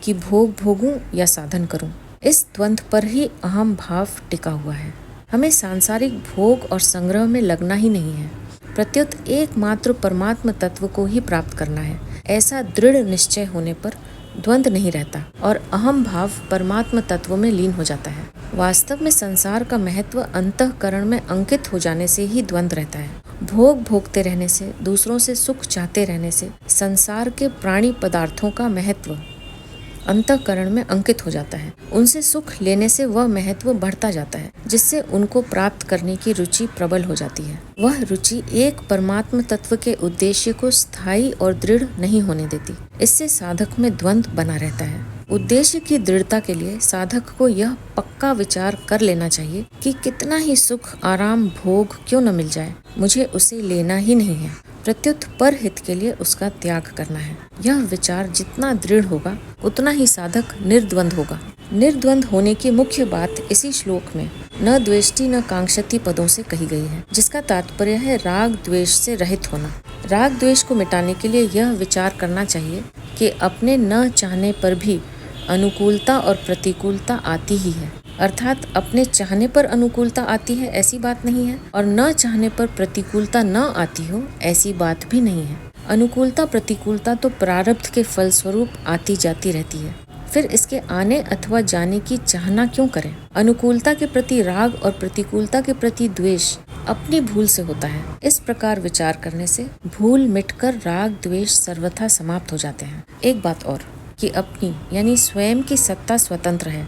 कि भोग भोगूं या साधन करूं। इस द्वंद पर ही अहम भाव टिका हुआ है। हमें सांसारिक भोग और संग्रह में लगना ही नहीं है, प्रत्युत एकमात्र परमात्म तत्व को ही प्राप्त करना है। ऐसा दृढ़ निश्चय होने पर द्वंद नहीं रहता और अहम भाव परमात्म तत्व में लीन हो जाता है। वास्तव में संसार का महत्व अंतःकरण में अंकित हो जाने से ही द्वंद रहता है। भोग भोगते रहने से, दूसरों से सुख चाहते रहने से संसार के प्राणी पदार्थों का महत्व अंतःकरण में अंकित हो जाता है। उनसे सुख लेने से वह महत्व बढ़ता जाता है, जिससे उनको प्राप्त करने की रुचि प्रबल हो जाती है। वह रुचि एक परमात्म तत्व के उद्देश्य को स्थायी और दृढ़ नहीं होने देती। इससे साधक में द्वंद बना रहता है। उद्देश्य की दृढ़ता के लिए साधक को यह पक्का विचार कर लेना चाहिए कि कितना ही सुख, आराम, भोग क्यों न मिल जाए, मुझे उसे लेना ही नहीं है, प्रत्युत पर हित के लिए उसका त्याग करना है। यह विचार जितना दृढ़ होगा उतना ही साधक निर्द्वंद होगा। निर्द्वंद होने की मुख्य बात इसी श्लोक में न द्वेष्टि न कांक्षति पदों से कही गई है, जिसका तात्पर्य है राग द्वेष से रहित होना। राग द्वेष को मिटाने के लिए यह विचार करना चाहिए कि अपने न चाहने पर भी अनुकूलता और प्रतिकूलता आती ही है, अर्थात अपने चाहने पर अनुकूलता आती है ऐसी बात नहीं है, और न चाहने पर प्रतिकूलता न आती हो ऐसी बात भी नहीं है। अनुकूलता प्रतिकूलता तो प्रारब्ध के फलस्वरूप आती जाती रहती है, फिर इसके आने अथवा जाने की चाहना क्यों करें। अनुकूलता के प्रति राग और प्रतिकूलता के प्रति द्वेष अपनी भूल से होता है। इस प्रकार विचार करने से भूल मिटकर राग द्वेष सर्वथा समाप्त हो जाते हैं। एक बात और कि अपनी यानी स्वयं की सत्ता स्वतंत्र है,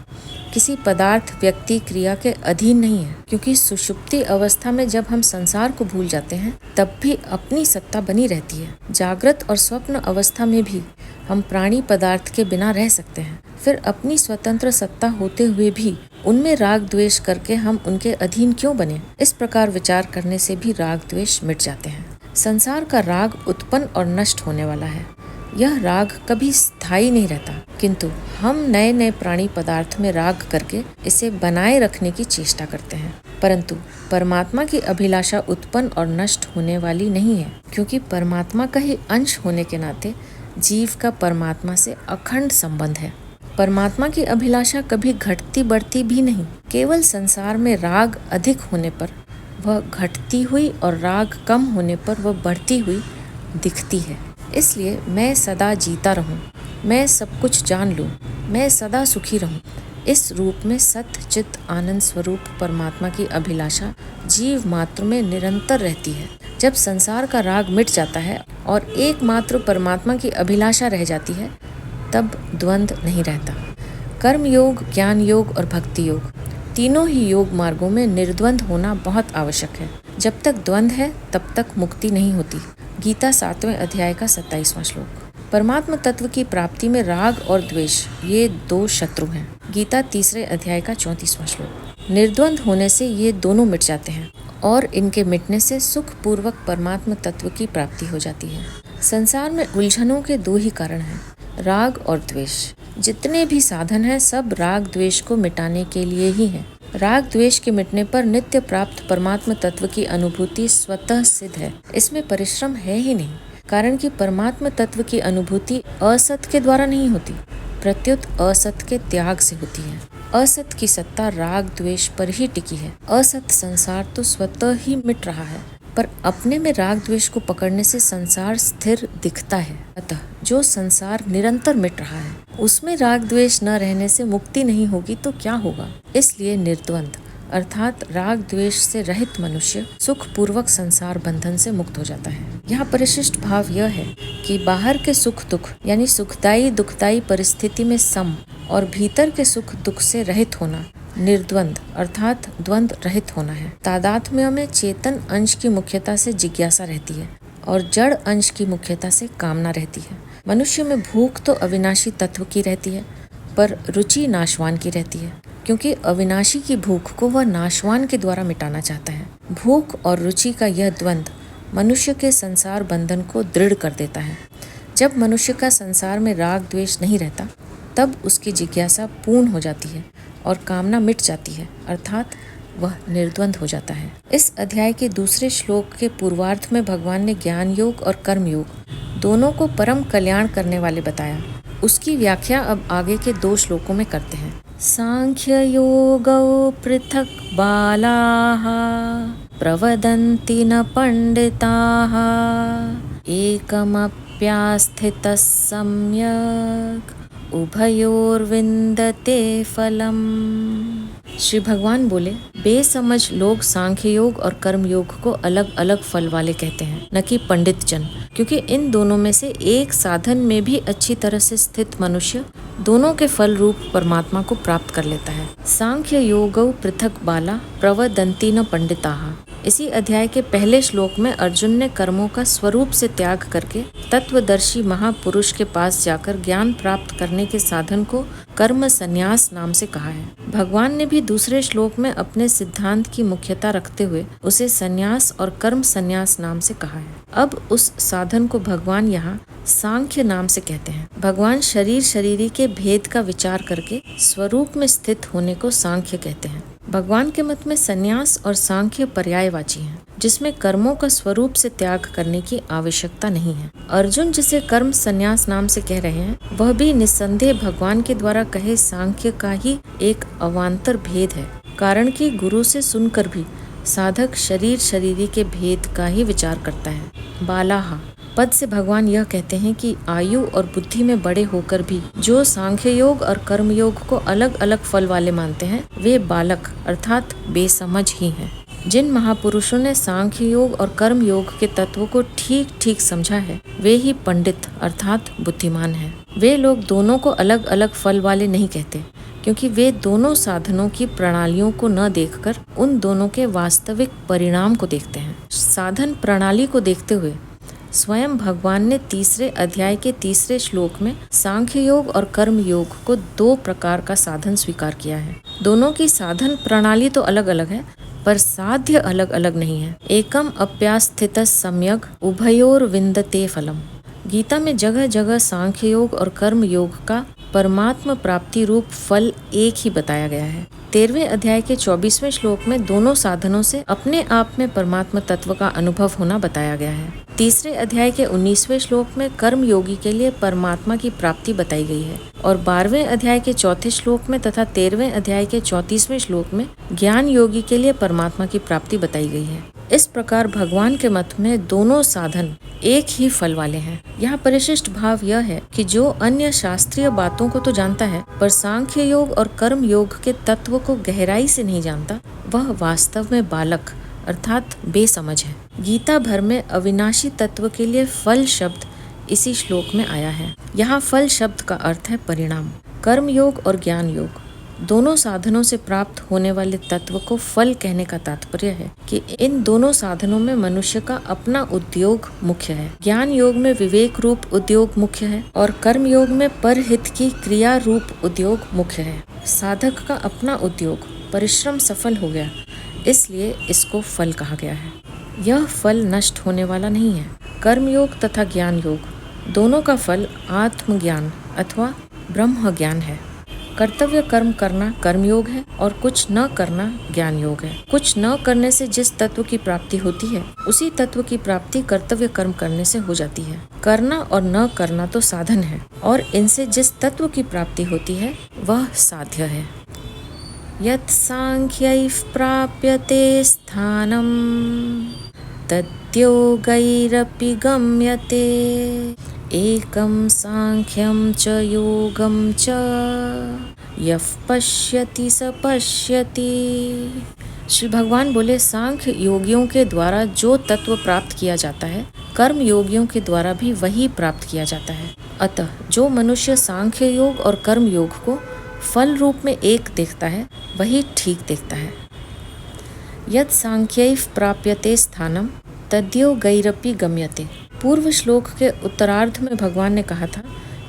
किसी पदार्थ, व्यक्ति, क्रिया के अधीन नहीं है, क्योंकि सुषुप्ति अवस्था में जब हम संसार को भूल जाते हैं तब भी अपनी सत्ता बनी रहती है। जागृत और स्वप्न अवस्था में भी हम प्राणी पदार्थ के बिना रह सकते हैं, फिर अपनी स्वतंत्र सत्ता होते हुए भी उनमें राग द्वेष करके हम उनके अधीन क्यों बने। इस प्रकार विचार करने से भी राग द्वेष मिट जाते हैं। संसार का राग उत्पन्न और नष्ट होने वाला है। यह राग कभी स्थायी नहीं रहता, किंतु हम नए नए प्राणी पदार्थ में राग करके इसे बनाए रखने की चेष्टा करते हैं। परंतु परमात्मा की अभिलाषा उत्पन्न और नष्ट होने वाली नहीं है, क्योंकि परमात्मा का ही अंश होने के नाते जीव का परमात्मा से अखंड संबंध है। परमात्मा की अभिलाषा कभी घटती बढ़ती भी नहीं, केवल संसार में राग अधिक होने पर वह घटती हुई और राग कम होने पर वह बढ़ती हुई दिखती है। इसलिए मैं सदा जीता रहूं, मैं सब कुछ जान लूं, मैं सदा सुखी रहूं, इस रूप में सत्य चित्त आनंद स्वरूप परमात्मा की अभिलाषा जीव मात्र में निरंतर रहती है। जब संसार का राग मिट जाता है और एकमात्र परमात्मा की अभिलाषा रह जाती है, तब द्वंद नहीं रहता। कर्म योग, ज्ञान योग और भक्ति योग तीनों ही योग मार्गों में निर्द्वंद होना बहुत आवश्यक है। जब तक द्वंद है तब तक मुक्ति नहीं होती। गीता 7वें अध्याय का 27वां श्लोक। परमात्म तत्व की प्राप्ति में राग और द्वेष ये दो शत्रु हैं। गीता 3रे अध्याय का 34वां श्लोक। निर्द्वंद होने से ये दोनों मिट जाते हैं और इनके मिटने से सुख पूर्वक परमात्म तत्व की प्राप्ति हो जाती है। संसार में उलझनों के दो ही कारण हैं, राग और द्वेष। जितने भी साधन हैं सब राग द्वेष को मिटाने के लिए ही हैं। राग द्वेष के मिटने पर नित्य प्राप्त परमात्म तत्व की अनुभूति स्वतः सिद्ध है। इसमें परिश्रम है ही नहीं, कारण कि परमात्म तत्व की अनुभूति असत के द्वारा नहीं होती, प्रत्युत असत के त्याग से होती है। असत की सत्ता राग द्वेष पर ही टिकी है। असत संसार तो स्वतः ही मिट रहा है, पर अपने में राग द्वेष को पकड़ने से संसार स्थिर दिखता है। अतः जो संसार निरंतर मिट रहा है, उसमें राग द्वेष न रहने से मुक्ति नहीं होगी तो क्या होगा। इसलिए निर्द्वंद अर्थात राग द्वेष से रहित मनुष्य सुख पूर्वक संसार बंधन से मुक्त हो जाता है। यहाँ परिशिष्ट भाव यह है कि बाहर के सुख दुख यानी सुखदायी दुखदायी परिस्थिति में सम और भीतर के सुख दुख से रहित होना निर्द्वंद अर्थात द्वंद रहित होना है। तादात्म्य में चेतन अंश की मुख्यता से जिज्ञासा रहती है और जड़ अंश की मुख्यता से कामना रहती है। मनुष्य में भूख तो अविनाशी तत्व की रहती है, पर रुचि नाशवान की रहती है, क्योंकि अविनाशी की भूख को वह नाशवान के द्वारा मिटाना चाहता है। भूख और रुचि का यह द्वंद मनुष्य के संसार बंधन को दृढ़ कर देता है। जब मनुष्य का संसार में राग द्वेष नहीं रहता, तब उसकी जिज्ञासा पूर्ण हो जाती है और कामना मिट जाती है, अर्थात वह निर्द्वंद हो जाता है। इस अध्याय के दूसरे श्लोक के पूर्वार्ध में भगवान ने ज्ञान योग और कर्म योग दोनों को परम कल्याण करने वाले बताया। उसकी व्याख्या अब आगे के 2 श्लोकों में करते हैं। सांख्य योगौ पृथक बालाः प्रवदन्ति न पंडिताः एकमप्यास्थितः सम्यक् उभयोर्विन्दते फलम्। श्री भगवान बोले, बेसमझ लोग सांख्य योग और कर्म योग को अलग अलग फल वाले कहते हैं, न कि पंडित जन, क्योंकि इन दोनों में से एक साधन में भी अच्छी तरह से स्थित मनुष्य दोनों के फल रूप परमात्मा को प्राप्त कर लेता है। सांख्य योगौ पृथक बाला प्रवदन्ति न पंडिताः। इसी अध्याय के पहले श्लोक में अर्जुन ने कर्मों का स्वरूप से त्याग करके तत्वदर्शी महापुरुष के पास जाकर ज्ञान प्राप्त करने के साधन को कर्म संन्यास नाम से कहा है। भगवान ने भी दूसरे श्लोक में अपने सिद्धांत की मुख्यता रखते हुए उसे संन्यास और कर्म संन्यास नाम से कहा है। अब उस साधन को भगवान यहाँ सांख्य नाम से कहते हैं। भगवान शरीर शरीरी के भेद का विचार करके स्वरूप में स्थित होने को सांख्य कहते हैं। भगवान के मत में संन्यास और सांख्य पर्यायवाची हैं, जिसमें कर्मों का स्वरूप से त्याग करने की आवश्यकता नहीं है। अर्जुन जिसे कर्म संन्यास नाम से कह रहे हैं, वह भी निस्संदेह भगवान के द्वारा कहे सांख्य का ही एक अवान्तर भेद है, कारण कि गुरु से सुनकर भी साधक शरीर शरीरी के भेद का ही विचार करता है। बालाहा पद से भगवान यह कहते हैं कि आयु और बुद्धि में बड़े होकर भी जो सांख्य योग और कर्म योग को अलग अलग फल वाले मानते हैं, वे बालक अर्थात बेसमझ ही हैं। जिन महापुरुषों ने सांख्य योग और कर्म योग के तत्वों को ठीक ठीक समझा है, वे ही पंडित अर्थात बुद्धिमान हैं। वे लोग दोनों को अलग अलग फल वाले नहीं कहते, क्योंकि वे दोनों साधनों की प्रणालियों को न देखकर उन दोनों के वास्तविक परिणाम को देखते हैं। साधन प्रणाली को देखते हुए स्वयं भगवान ने तीसरे अध्याय के तीसरे श्लोक में सांख्य योग और कर्म योग को 2 प्रकार का साधन स्वीकार किया है। दोनों की साधन प्रणाली तो अलग अलग है, पर साध्य अलग अलग नहीं है। एकम अप्यास्थितः सम्यक उभयोर विन्दते फलम। गीता में जगह जगह सांख्य योग और कर्म योग का परमात्म प्राप्ति रूप फल एक ही बताया गया है। 13वें अध्याय के 24वें श्लोक में दोनों साधनों से अपने आप में परमात्म तत्व का अनुभव होना बताया गया है। तीसरे अध्याय के 19वें श्लोक में कर्म योगी के लिए परमात्मा की प्राप्ति बताई गई है और 12वें अध्याय के 4थे श्लोक में तथा 13वें अध्याय के 34वें श्लोक में ज्ञान योगी के लिए परमात्मा की प्राप्ति बताई गई है। इस प्रकार भगवान के मत में दोनों साधन एक ही फल वाले हैं। यहाँ परिशिष्ट भाव यह है कि जो अन्य शास्त्रीय बातों को तो जानता है, पर सांख्य योग और कर्म योग के तत्व को गहराई से नहीं जानता, वह वास्तव में बालक अर्थात बेसमझ है। गीता भर में अविनाशी तत्व के लिए फल शब्द इसी श्लोक में आया है। यहाँ फल शब्द का अर्थ है परिणाम। कर्म योग और ज्ञान योग दोनों साधनों से प्राप्त होने वाले तत्व को फल कहने का तात्पर्य है कि इन दोनों साधनों में मनुष्य का अपना उद्योग मुख्य है। ज्ञान योग में विवेक रूप उद्योग मुख्य है और कर्म योग में परहित की क्रिया रूप उद्योग मुख्य है। साधक का अपना उद्योग परिश्रम सफल हो गया, इसलिए इसको फल कहा गया है। यह फल नष्ट होने वाला नहीं है। कर्म योग तथा ज्ञान योग दोनों का फल आत्मज्ञान अथवा ब्रह्म ज्ञान है। कर्तव्य कर्म करना कर्मयोग है और कुछ न करना ज्ञान योग है। कुछ न करने से जिस तत्व की प्राप्ति होती है उसी तत्व की प्राप्ति कर्तव्य कर्म करने से हो जाती है। करना और न करना तो साधन है और इनसे जिस तत्व की प्राप्ति होती है वह साध्य है। यत् सांख्यैः प्राप्यते स्थानं तद्योगैरपि गम्यते एकं सांख्यं च योगं च यः पश्यति स पश्यति। श्री भगवान बोले, सांख्य योगियों के द्वारा जो तत्व प्राप्त किया जाता है कर्म योगियों के द्वारा भी वही प्राप्त किया जाता है। अतः जो मनुष्य सांख्य योग और कर्म योग को फल रूप में एक देखता है वही ठीक देखता है। यत् सांख्यैः प्राप्यते स्थानम तद्योगैरपि गम्यते। पूर्व श्लोक के उत्तरार्ध में भगवान ने कहा था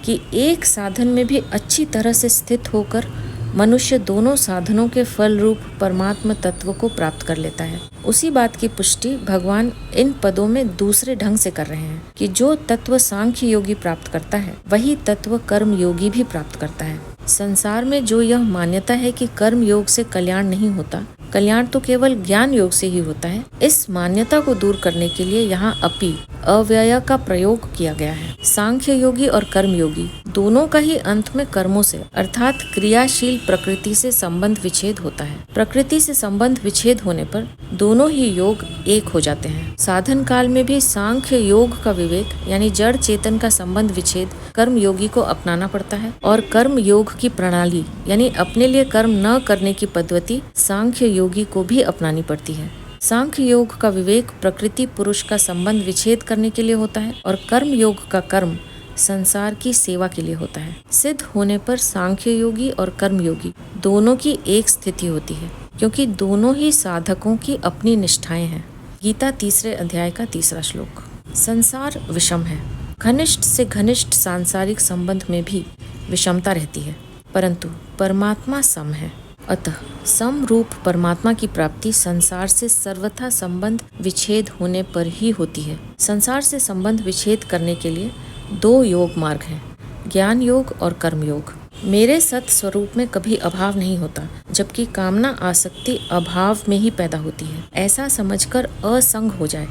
कि एक साधन में भी अच्छी तरह से स्थित होकर मनुष्य दोनों साधनों के फल रूप परमात्म तत्व को प्राप्त कर लेता है। उसी बात की पुष्टि भगवान इन पदों में दूसरे ढंग से कर रहे हैं कि जो तत्व सांख्य योगी प्राप्त करता है वही तत्व कर्म योगी भी प्राप्त करता है। संसार में जो यह मान्यता है कि कर्म योग से कल्याण नहीं होता, कल्याण तो केवल ज्ञान योग से ही होता है, इस मान्यता को दूर करने के लिए यहाँ अपि अव्यय का प्रयोग किया गया है। सांख्य योगी और कर्म योगी दोनों का ही अंत में कर्मों से अर्थात क्रियाशील प्रकृति से संबंध विच्छेद होता है। प्रकृति से संबंध विच्छेद होने पर दोनों ही योग एक हो जाते हैं। साधन काल में भी सांख्य योग का विवेक यानी जड़ चेतन का संबंध विच्छेद कर्म योगी को अपनाना पड़ता है और कर्म योग की प्रणाली यानी अपने लिए कर्म न करने की पद्धति सांख्य योगी को भी अपनानी पड़ती है। सांख्य योग का विवेक प्रकृति पुरुष का संबंध विच्छेद करने के लिए होता है और कर्म योग का कर्म संसार की सेवा के लिए होता है। सिद्ध होने पर सांख्य योगी और कर्म योगी दोनों की एक स्थिति होती है क्योंकि दोनों ही साधकों की अपनी निष्ठाएं हैं। गीता 3 अध्याय का 3 श्लोक। संसार विषम है। घनिष्ठ से घनिष्ठ सांसारिक संबंध में भी विषमता रहती है, परंतु परमात्मा सम है। अतः सम रूप परमात्मा की प्राप्ति संसार से सर्वथा संबंध विच्छेद होने पर ही होती है। संसार से संबंध विच्छेद करने के लिए 2 योग मार्ग हैं, ज्ञान योग और कर्म योग। मेरे सत स्वरूप में कभी अभाव नहीं होता, जबकि कामना आसक्ति अभाव में ही पैदा होती है, ऐसा समझकर असंग हो जाए,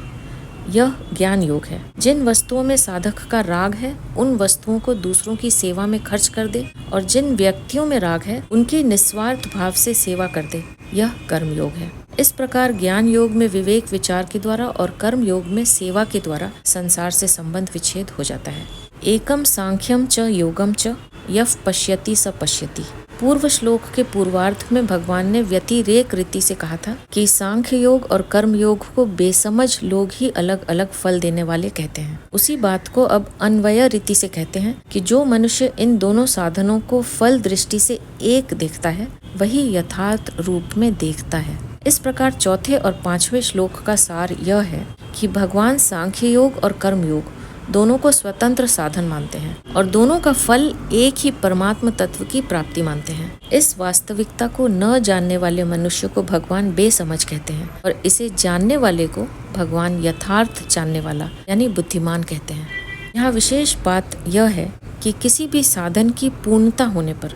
यह ज्ञान योग है। जिन वस्तुओं में साधक का राग है उन वस्तुओं को दूसरों की सेवा में खर्च कर दे और जिन व्यक्तियों में राग है उनकी निस्वार्थ भाव से सेवा कर दे, यह कर्म योग है। इस प्रकार ज्ञान योग में विवेक विचार के द्वारा और कर्म योग में सेवा के द्वारा संसार से संबंध विच्छेद हो जाता है। एकम सांख्यम च योगम च यः पश्यति स पश्यति। पूर्व श्लोक के पूर्वार्ध में भगवान ने व्यतिरेक रीति से कहा था कि सांख्य योग और कर्म योग को बेसमझ लोग ही अलग अलग फल देने वाले कहते हैं। उसी बात को अब अन्वय रीति से कहते हैं कि जो मनुष्य इन दोनों साधनों को फल दृष्टि से एक देखता है वही यथार्थ रूप में देखता है। इस प्रकार चौथे और 5वें श्लोक का सार यह है कि भगवान सांख्य योग और कर्म योग दोनों को स्वतंत्र साधन मानते हैं और दोनों का फल एक ही परमात्म तत्व की प्राप्ति मानते हैं। इस वास्तविकता को न जानने वाले मनुष्य को भगवान बेसमझ कहते हैं और इसे जानने वाले को भगवान यथार्थ जानने वाला यानी बुद्धिमान कहते हैं। यहाँ विशेष बात यह है कि किसी भी साधन की पूर्णता होने पर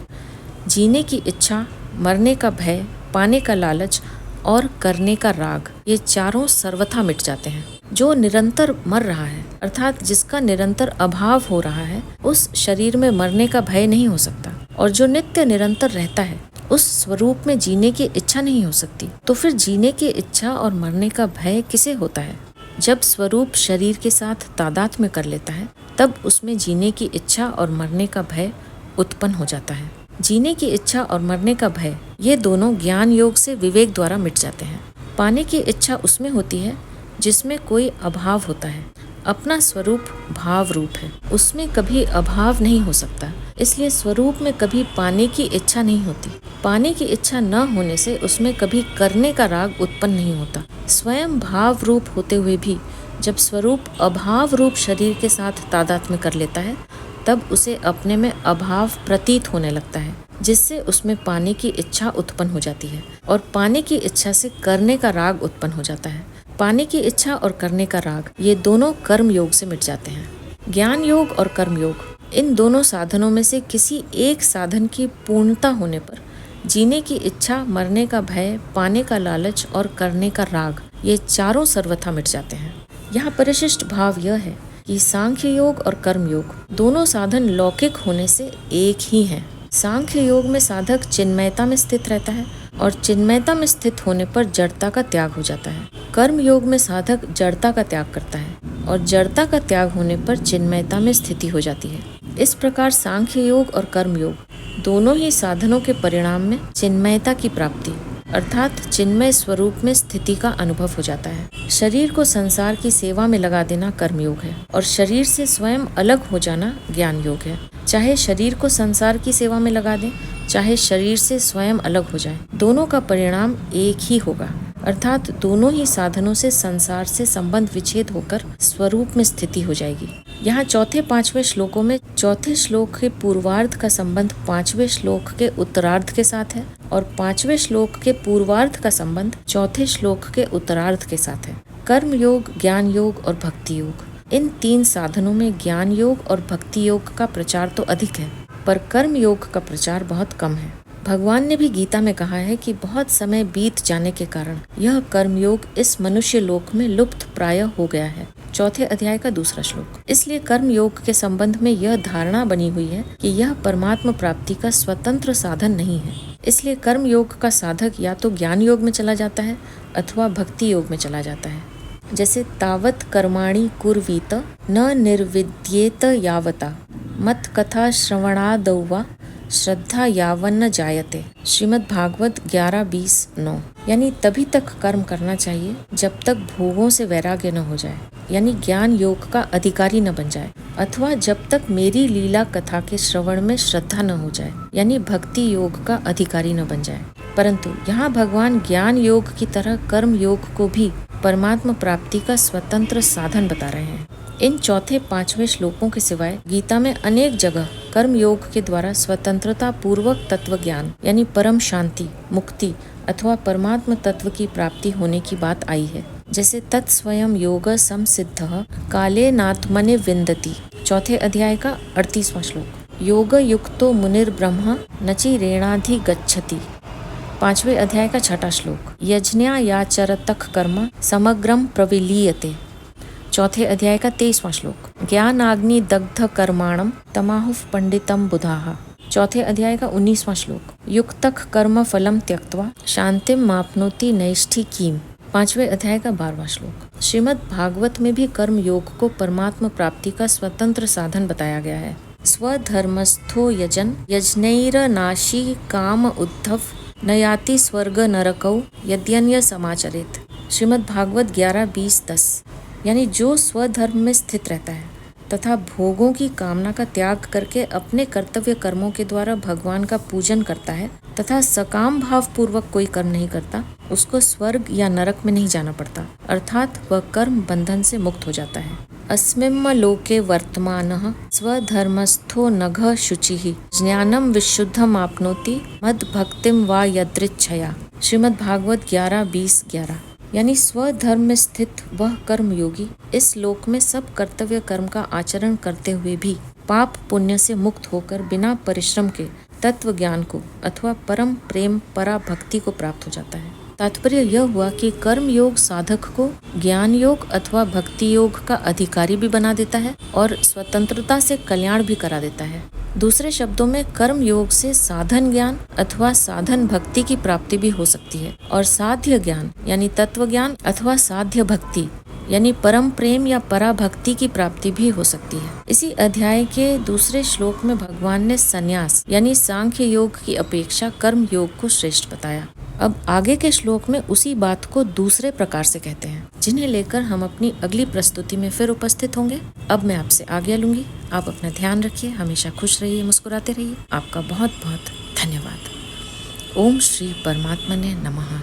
जीने की इच्छा, मरने का भय, पाने का लालच और करने का राग, ये चारों सर्वथा मिट जाते हैं। जो निरंतर मर रहा है अर्थात जिसका निरंतर अभाव हो रहा है, उस शरीर में मरने का भय नहीं हो सकता और जो नित्य निरंतर रहता है उस स्वरूप में जीने की इच्छा नहीं हो सकती। तो फिर जीने की इच्छा और मरने का भय किसे होता है? जब स्वरूप शरीर के साथ तादात्म्य कर लेता है तब उसमें जीने की इच्छा और मरने का भय उत्पन्न हो जाता है। जीने की इच्छा और मरने का भय ये दोनों ज्ञान योग से विवेक द्वारा मिट जाते हैं। पाने की इच्छा उसमें होती है जिसमें कोई अभाव होता है। अपना स्वरूप भाव रूप है, उसमें कभी अभाव नहीं हो सकता, इसलिए स्वरूप में कभी पाने की इच्छा नहीं होती। पाने की इच्छा न होने से उसमें कभी करने का राग उत्पन्न नहीं होता। स्वयं भाव रूप होते हुए भी जब स्वरूप अभाव रूप शरीर के साथ तादात्म्य कर लेता है तब उसे अपने में अभाव प्रतीत होने लगता है, जिससे उसमें पाने की इच्छा उत्पन्न हो जाती है और पाने की इच्छा से करने का राग उत्पन्न हो जाता है। पाने की इच्छा और करने का राग ये दोनों कर्म योग से मिट जाते हैं। ज्ञान योग और कर्म योग इन दोनों साधनों में से किसी एक साधन की पूर्णता होने पर जीने की इच्छा, मरने का भय, पाने का लालच और करने का राग, ये चारों सर्वथा मिट जाते हैं। यहाँ परिशिष्ट भाव यह है कि सांख्य योग और कर्म योग दोनों साधन लौकिक होने से एक ही हैं। सांख्य योग में साधक चिन्मयता में स्थित रहता है और चिन्मयता में स्थित होने पर जड़ता का त्याग हो जाता है। कर्म योग में साधक जड़ता का त्याग करता है और जड़ता का त्याग होने पर चिन्मयता में स्थिति हो जाती है। इस प्रकार सांख्य योग और कर्म योग दोनों ही साधनों के परिणाम में चिन्मयता की प्राप्ति अर्थात चिन्मय स्वरूप में स्थिति का अनुभव हो जाता है। शरीर को संसार की सेवा में लगा देना कर्मयोग है और शरीर से स्वयं अलग हो जाना ज्ञान योग है। चाहे शरीर को संसार की सेवा में लगा दें, चाहे शरीर से स्वयं अलग हो जाए, दोनों का परिणाम एक ही होगा अर्थात दोनों ही साधनों से संसार से संबंध विच्छेद होकर स्वरूप में स्थिति हो जाएगी। यहाँ चौथे पांचवें श्लोकों में चौथे श्लोक के पूर्वार्ध का संबंध पांचवें श्लोक के उत्तरार्ध के साथ है और पांचवें श्लोक के पूर्वार्ध का संबंध चौथे श्लोक के उत्तरार्ध के साथ है। कर्म योग, ज्ञान योग और भक्ति योग, इन तीन साधनों में ज्ञान योग और भक्ति योग का प्रचार तो अधिक है, पर कर्म योग का प्रचार बहुत कम है। भगवान ने भी गीता में कहा है कि बहुत समय बीत जाने के कारण यह कर्मयोग इस मनुष्य लोक में लुप्त प्राय हो गया है। चौथे अध्याय का दूसरा श्लोक। इसलिए कर्म योग के संबंध में यह धारणा बनी हुई है कि यह परमात्मा प्राप्ति का स्वतंत्र साधन नहीं है। इसलिए कर्म योग का साधक या तो ज्ञान योग में चला जाता है अथवा भक्ति योग में चला जाता है। जैसे तावत कर्माणि कुर्वीत न निर्विद्येत यावता मत कथा श्रवणादौवा श्रद्धा यावन्न जायते। श्रीमद् भागवत 11:20-9। यानी तभी तक कर्म करना चाहिए जब तक भोगों से वैराग्य न हो जाए, यानी ज्ञान योग का अधिकारी न बन जाए, अथवा जब तक मेरी लीला कथा के श्रवण में श्रद्धा न हो जाए, यानी भक्ति योग का अधिकारी न बन जाए। परंतु यहाँ भगवान ज्ञान योग की तरह कर्म योग को भी परमात्मा प्राप्ति का स्वतंत्र साधन बता रहे हैं। इन चौथे पांचवें श्लोकों के सिवाय गीता में अनेक जगह कर्म योग के द्वारा स्वतंत्रता पूर्वक तत्व ज्ञान यानी परम शांति, मुक्ति अथवा परमात्म तत्व की प्राप्ति होने की बात आई है। जैसे तत्स्वयं योग संसिद्ध काले नात्मने विन्दति, चौथे अध्याय का 38वां श्लोक। योग युक्तो मुनिर ब्रह्म नचिरेणाधि गच्छति, पांचवें अध्याय का 6वां श्लोक। यज्ञायाचरतः कर्म समग्रम प्रविलीयते, चौथे अध्याय का 23वां श्लोक। ज्ञानाग्नि दग्ध कर्माणम तमाहुः पंडितम बुधाः, चौथे अध्याय का 19वां श्लोक। युक्तः कर्म फलम त्यक्त्वा शांतिम माप्नोति नैष्ठिकीम, पांचवें अध्याय का 12वां श्लोक। श्रीमद् भागवत में भी कर्म योग को परमात्मा प्राप्ति का स्वतंत्र साधन बताया गया है। स्वधर्मस्थो यजन यज्ञैरनाशी काम उद्धव न याति स्वर्ग नरकौ यद्यन्य समाचरेत, श्रीमद् भागवत 11:20-10। यानी जो स्वधर्म में स्थित रहता है तथा भोगों की कामना का त्याग करके अपने कर्तव्य कर्मों के द्वारा भगवान का पूजन करता है तथा सकाम भाव पूर्वक कोई कर्म नहीं करता, उसको स्वर्ग या नरक में नहीं जाना पड़ता, अर्थात वह कर्म बंधन से मुक्त हो जाता है। अस्मिन् लोके वर्तमानः स्वधर्मस्थो नघ शुचिः ज्ञानम विशुद्धम आपनोति मद भक्तिम वा यदृच्छया, श्रीमद् भागवत 11:20-11। यानी स्वधर्म में स्थित वह कर्म योगी इस लोक में सब कर्तव्य कर्म का आचरण करते हुए भी पाप पुण्य से मुक्त होकर बिना परिश्रम के तत्व ज्ञान को अथवा परम प्रेम परा भक्ति को प्राप्त हो जाता है। तात्पर्य यह हुआ कि कर्म योग साधक को ज्ञान योग अथवा भक्ति योग का अधिकारी भी बना देता है और स्वतंत्रता से कल्याण भी करा देता है। दूसरे शब्दों में कर्म योग से साधन ज्ञान अथवा साधन भक्ति की प्राप्ति भी हो सकती है और साध्य ज्ञान यानी तत्व ज्ञान अथवा साध्य भक्ति यानी परम प्रेम या परा भक्ति की प्राप्ति भी हो सकती है। इसी अध्याय के दूसरे श्लोक में भगवान ने संन्यास यानी सांख्य योग की अपेक्षा कर्म योग को श्रेष्ठ बताया। अब आगे के श्लोक में उसी बात को दूसरे प्रकार से कहते हैं, जिन्हें लेकर हम अपनी अगली प्रस्तुति में फिर उपस्थित होंगे। अब मैं आपसे आज्ञा लूंगी। आप अपना ध्यान रखिए, हमेशा खुश रहिए, मुस्कुराते रहिए। आपका बहुत बहुत धन्यवाद। ओम श्री परमात्मने नमः।